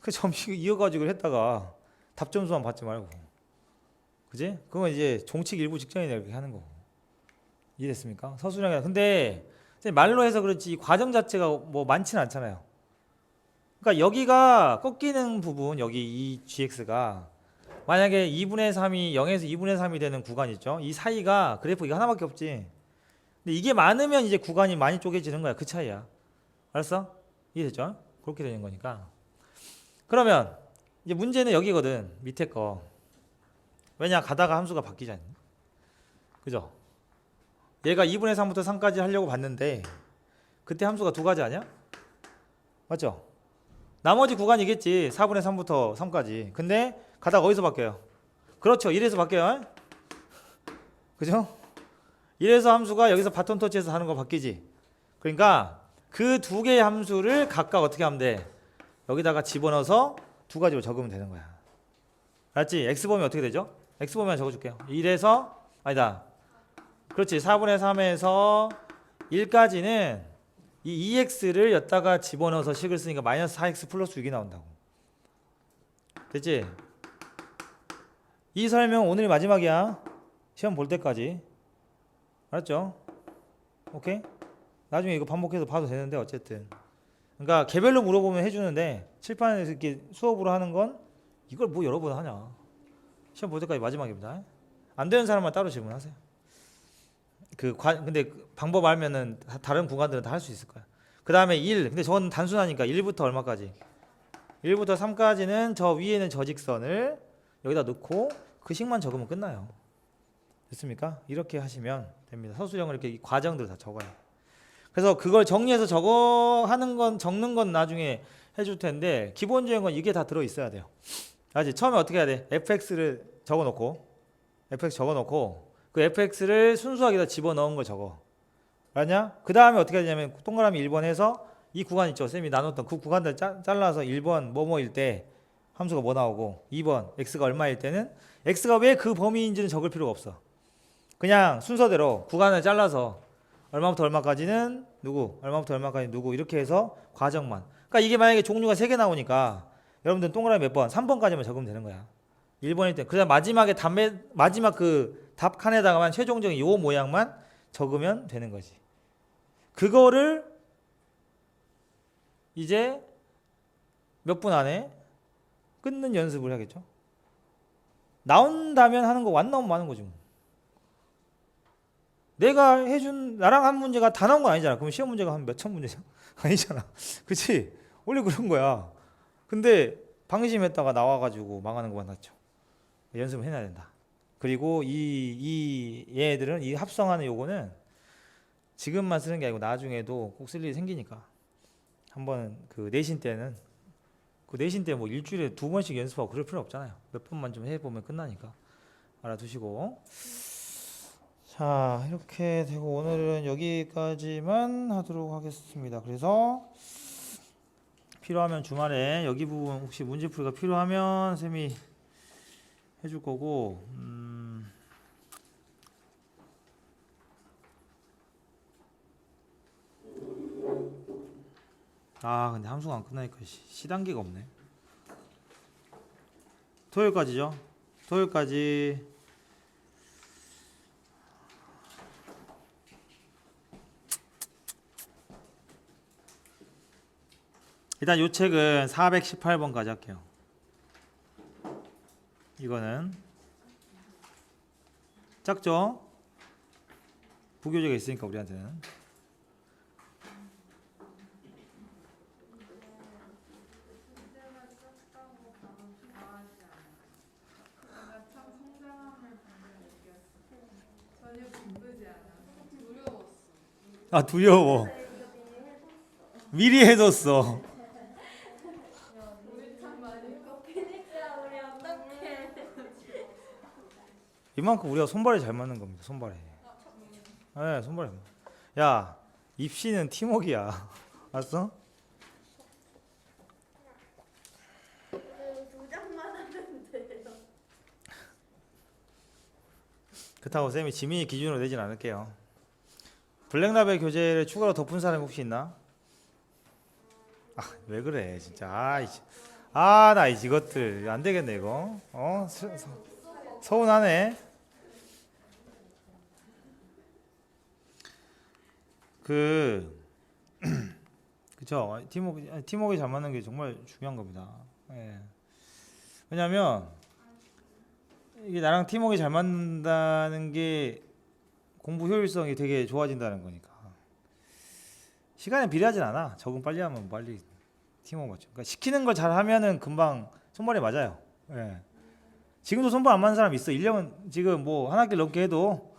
그 점식 이어가지고 했다가 답점수만 받지 말고. 그지? 그건 이제 종칙 일부 직전이네 이렇게 하는 거고. 이해됐습니까? 서술형이야. 근데 말로 해서 그렇지 이 과정 자체가 뭐 많지는 않잖아요. 그러니까 여기가 꺾이는 부분, 여기 이 gx가 만약에 2분의 3이 0에서 2분의 3이 되는 구간 있죠. 이 사이가 그래프 이거 하나밖에 없지. 근데 이게 많으면 이제 구간이 많이 쪼개지는 거야. 그 차이야. 알았어? 이해됐죠? 그렇게 되는 거니까. 그러면 이제 문제는 여기거든. 밑에 거. 왜냐? 가다가 함수가 바뀌잖아. 그죠? 얘가 2분의 3부터 3까지 하려고 봤는데 그때 함수가 두 가지 아니야? 맞죠? 나머지 구간이겠지. 4분의 3부터 3까지. 근데 가다가 어디서 바뀌어요? 그렇죠. 1에서 바뀌어요. 그죠? 1에서 함수가 여기서 바톤 터치해서 하는 거 바뀌지. 그러니까 그 두 개의 함수를 각각 어떻게 하면 돼? 여기다가 집어넣어서 두 가지로 적으면 되는 거야. 알았지? x범위 어떻게 되죠? x범위 적어줄게요. 1에서 아니다. 그렇지. 4분의 3에서 1까지는 이 2x를 여기다가 집어넣어서 식을 쓰니까 마이너스 4x 플러스 6이 나온다고. 됐지? 이 설명 오늘이 마지막이야. 시험 볼 때까지. 알았죠? 오케이? 나중에 이거 반복해서 봐도 되는데 어쨌든. 그러니까 개별로 물어보면 해주는데 칠판에서 이렇게 수업으로 하는 건 이걸 뭐 여러 번 하냐. 시험 볼 때까지 마지막입니다. 안 되는 사람만 따로 질문하세요. 근데 방법 알면은 다른 구간들은 다 할 수 있을 거야. 그 다음에 1. 근데 저건 단순하니까 1부터 얼마까지? 1부터 3까지는 저 위에는 저 직선을 여기다 넣고 그 식만 적으면 끝나요. 됐습니까? 이렇게 하시면 됩니다. 서술형을 이렇게 과정들을 다 적어요. 그래서 그걸 정리해서 적는 건 나중에 해줄 텐데 기본적인 건 이게 다 들어 있어야 돼요. 알지? 처음에 어떻게 해야 돼? fx를 적어놓고 그 fx를 순수하게다 집어넣은 걸 적어. 알았냐? 그 다음에 어떻게 하냐면 동그라미 1번 해서 이 구간 있죠. 쌤이 나눴던 그 구간들 잘라서 1번 뭐뭐일 때 함수가 뭐 나오고 2번 x가 얼마일 때는 x가 왜 그 범위인지는 적을 필요가 없어. 그냥 순서대로 구간을 잘라서 얼마부터 얼마까지는 누구, 얼마부터 얼마까지 누구 이렇게 해서 과정만. 그러니까 이게 만약에 종류가 3개 나오니까 여러분들 동그라미 몇 번? 3번까지만 적으면 되는 거야. 1번일 때. 그다음 마지막 그 답 칸에다가만 최종적인 요 모양만 적으면 되는 거지. 그거를 이제 몇 분 안에 끊는 연습을 해야겠죠. 나온다면 하는 거, 안 나오면 하는 거지 뭐. 내가 해준 나랑 한 문제가 다 나온 건 아니잖아. 그럼 시험 문제가 한 몇천 문제잖아. 아니잖아. 그치? 원래 그런 거야. 근데 방심했다가 나와가지고 망하는 것만 낫죠. 연습을 해놔야 된다. 그리고 이 얘들은 이 합성하는 요거는 지금만 쓰는 게 아니고 나중에도 꼭 쓸 일이 생기니까 한번 그 내신 때는 그 내신 때 뭐 일주일에 2번씩 연습하고 그럴 필요 없잖아요. 몇 번만 좀 해보면 끝나니까 알아두시고. 자, 이렇게 되고 오늘은 여기까지만 하도록 하겠습니다. 그래서 필요하면 주말에 여기 부분 혹시 문제풀이가 필요하면 쌤이 해줄 거고 근데 함수가 안 끝나니까 시단계가 없네. 토요일까지죠. 토요일까지 일단 요 책은 418번까지 할게요. 이거는 작죠? 부교재가 있으니까 우리한테는 아 두려워. 미리 해뒀어. 우리 참 많이 그니까 우리 어떡해. 이만큼 우리가 손발이 잘 맞는 겁니다. 손발에. 네, 손발에. 야, 입시는 팀워크야. 알았어? 두 장만 하면 돼요. 그렇다고 쌤이 지민이 기준으로 내진 않을게요. 블랙라벨 교재를 추가로 덮은 사람이 혹시 있나? 아, 왜 그래 진짜. 나 이것들 안 되겠네 이거. 서운하네. 그쵸. 팀워크 잘 맞는 게 정말 중요한 겁니다. 예. 왜냐면 이게 나랑 팀워크 잘 맞는다는 게 공부 효율성이 되게 좋아진다는 거니까. 시간에 비례하진 않아. 적응 빨리 하면 빨리 팀워크 맞죠. 그러니까 시키는 걸 잘 하면은 금방 손발이 맞아요. 예. 지금도 손발 안 맞는 사람 있어. 1년 지금 뭐 한 학기 넘게 해도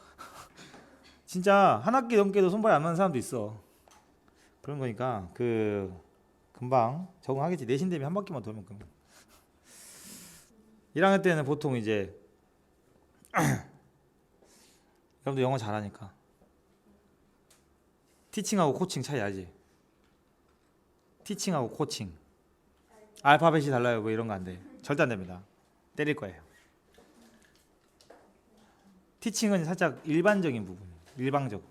진짜 한 학기 넘게 해도 손발이 안 맞는 사람도 있어. 그런 거니까 금방 적응하겠지. 내신 대비 한 바퀴만 돌면 금방. 1학년 때는 보통 이제 여러분도 영어 잘하니까 티칭하고 코칭 차이 알지? 티칭하고 코칭 알파벳이 달라요 뭐 이런 거 안 돼. 절대 안 됩니다. 때릴 거예요. 티칭은 살짝 일반적인 부분, 일방적.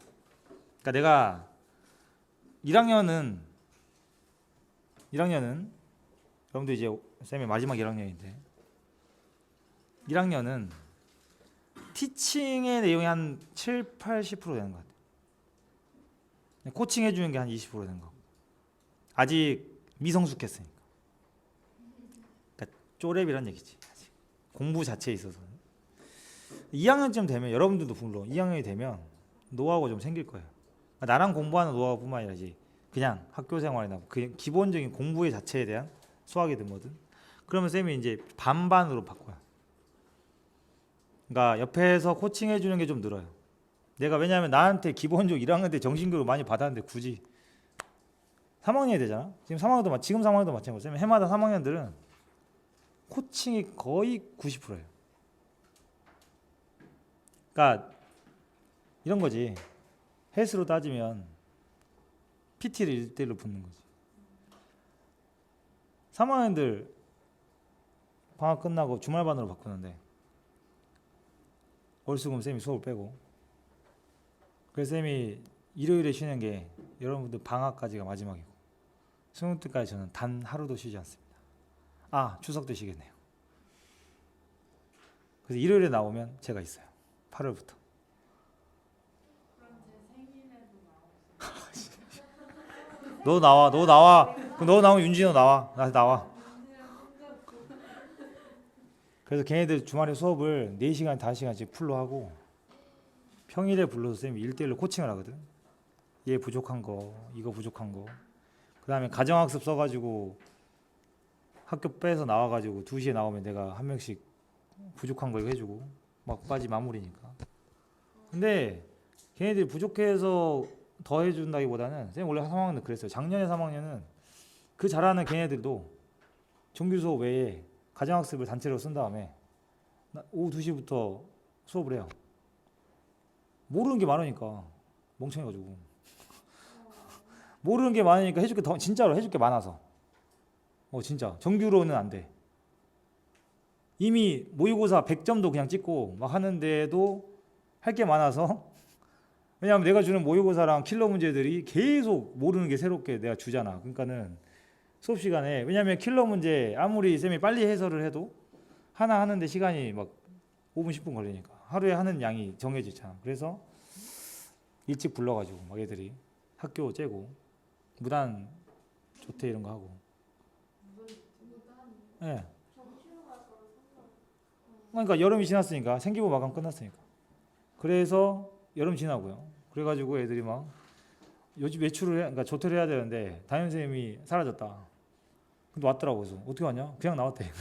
그러니까 내가 1학년은 여러분들 이제 쌤의 마지막 1학년인데 1학년은 티칭의 내용이 한 7, 80% 되는 것 같아요. 코칭 해주는 게 한 20% 되는 거. 아직 미성숙했으니까. 그러니까 쪼렙이란 얘기지. 아직. 공부 자체에 있어서는. 2학년쯤 되면 여러분들도 물론 2학년이 되면 노하우가 좀 생길 거예요. 그러니까 나랑 공부하는 노하우뿐만 아니라 그냥 학교 생활이나 그 기본적인 공부의 자체에 대한 수학이든 뭐든. 그러면 쌤이 이제 반반으로 바꿔요. 그러니까 옆에서 코칭 해주는 게 좀 늘어요. 내가 왜냐하면 나한테 기본적으로 1학년 때 정신교육 많이 받았는데 굳이 3학년이 되잖아. 지금 3학년도 마찬가지고 쌤 해마다 3학년들은 코칭이 거의 90%예요. 그러니까 이런 거지. 헬스로 따지면 PT를 1대1로 붙는 거지. 3학년들 방학 끝나고 주말반으로 바꾸는데 월수금 쌤이 수업을 빼고 그래서 쌤이 일요일에 쉬는 게 여러분들 방학까지가 마지막이고 수능 때까지 저는 단 하루도 쉬지 않습니다. 추석 때 쉬겠네요. 그래서 일요일에 나오면 제가 있어요. 8월부터. 너 나와. 그럼 너 나오면 윤진호 나와. 나 나와. 그래서 걔네들 주말에 수업을 4시간, 5시간씩 풀로 하고 평일에 불러서 쌤이 1대1로 코칭을 하거든. 얘 부족한 거, 이거 부족한 거. 그 다음에 가정학습 써가지고 학교 빼서 나와가지고 2시에 나오면 내가 한 명씩 부족한 거 이거 해주고 막바지 마무리니까. 근데 걔네들이 부족해서 더 해준다기보다는 쌤 원래 3학년은 그랬어요. 작년에 3학년은 그 잘하는 걔네들도 정규 수업 외에 가정학습을 단체로 쓴 다음에 오후 2시부터 수업을 해요. 모르는 게 많으니까 멍청해가지고 모르는 게 많으니까 해줄 게 더 진짜로 해줄 게 많아서 진짜 정규로는 안 돼. 이미 모의고사 100점도 그냥 찍고 막 하는데도 할 게 많아서 왜냐하면 내가 주는 모의고사랑 킬러 문제들이 계속 모르는 게 새롭게 내가 주잖아. 그러니까는 수업 시간에 왜냐하면 킬러 문제 아무리 쌤이 빨리 해설을 해도 하나 하는데 시간이 막 5분 10분 걸리니까 하루에 하는 양이 정해져 있잖아. 그래서 일찍 불러가지고 막 애들이 학교 째고 무단 조퇴 이런 거 하고. 예. 그러니까 여름이 지났으니까 생기부 마감 끝났으니까. 그래서 여름 지나고요. 그래가지고 애들이 막 요즘 외출을 그러니까 조퇴를 해야 되는데 담임선생님이 사라졌다. 근데 왔더라고. 그래서 어떻게 왔냐? 그냥 나왔대.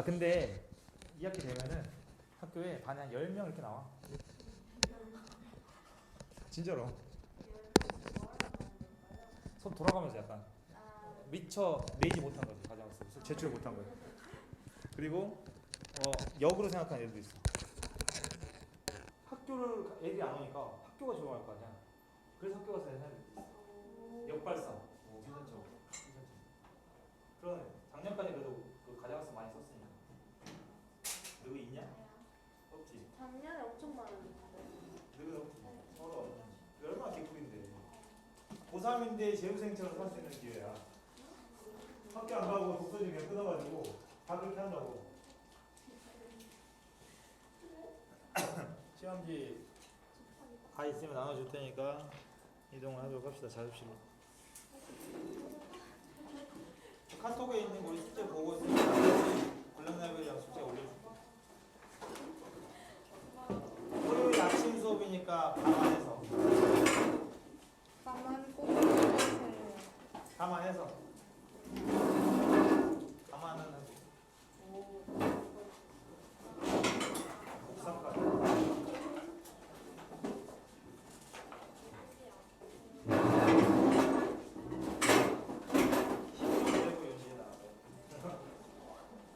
근데 2학기 되면은 학교에 반에 한 10명 이렇게 나와. 진짜로. 손 돌아가면서 약간 미처 내지 못한 거지. 가져갔어. 제출 못한 거야. 그리고 역으로 생각하는 애들도 있어. 학교를 애들이 안 오니까 학교가 조용할 거 아니야. 그래서 학교 가서 하는 애들도 있어. 역발상. 괜찮죠. 괜찮죠. 그러네. 작년까지 그래도 그 가져가서 많이 썼으니까. 누구 있냐? 없지. 작년에 엄청 많았는데. 누구 없지. 서로. 얼마나 개꿀인데. 고3인데 재우생처럼 살 수 있는 기회야. 학교 안 가고 독서실 그냥 끊어가지고 다 그렇게 한다고. 시험지 다 있으면 나눠줄 테니까 이동을 하도록 합시다. 자습실로. 카톡에 있는 거 우리 숙제 보고 있으니까 블랙라이브러리랑 숙제 올려줄게. 토요일 아침 수업이니까 감안해서. 가만 꼭 해주세요. 감안해서.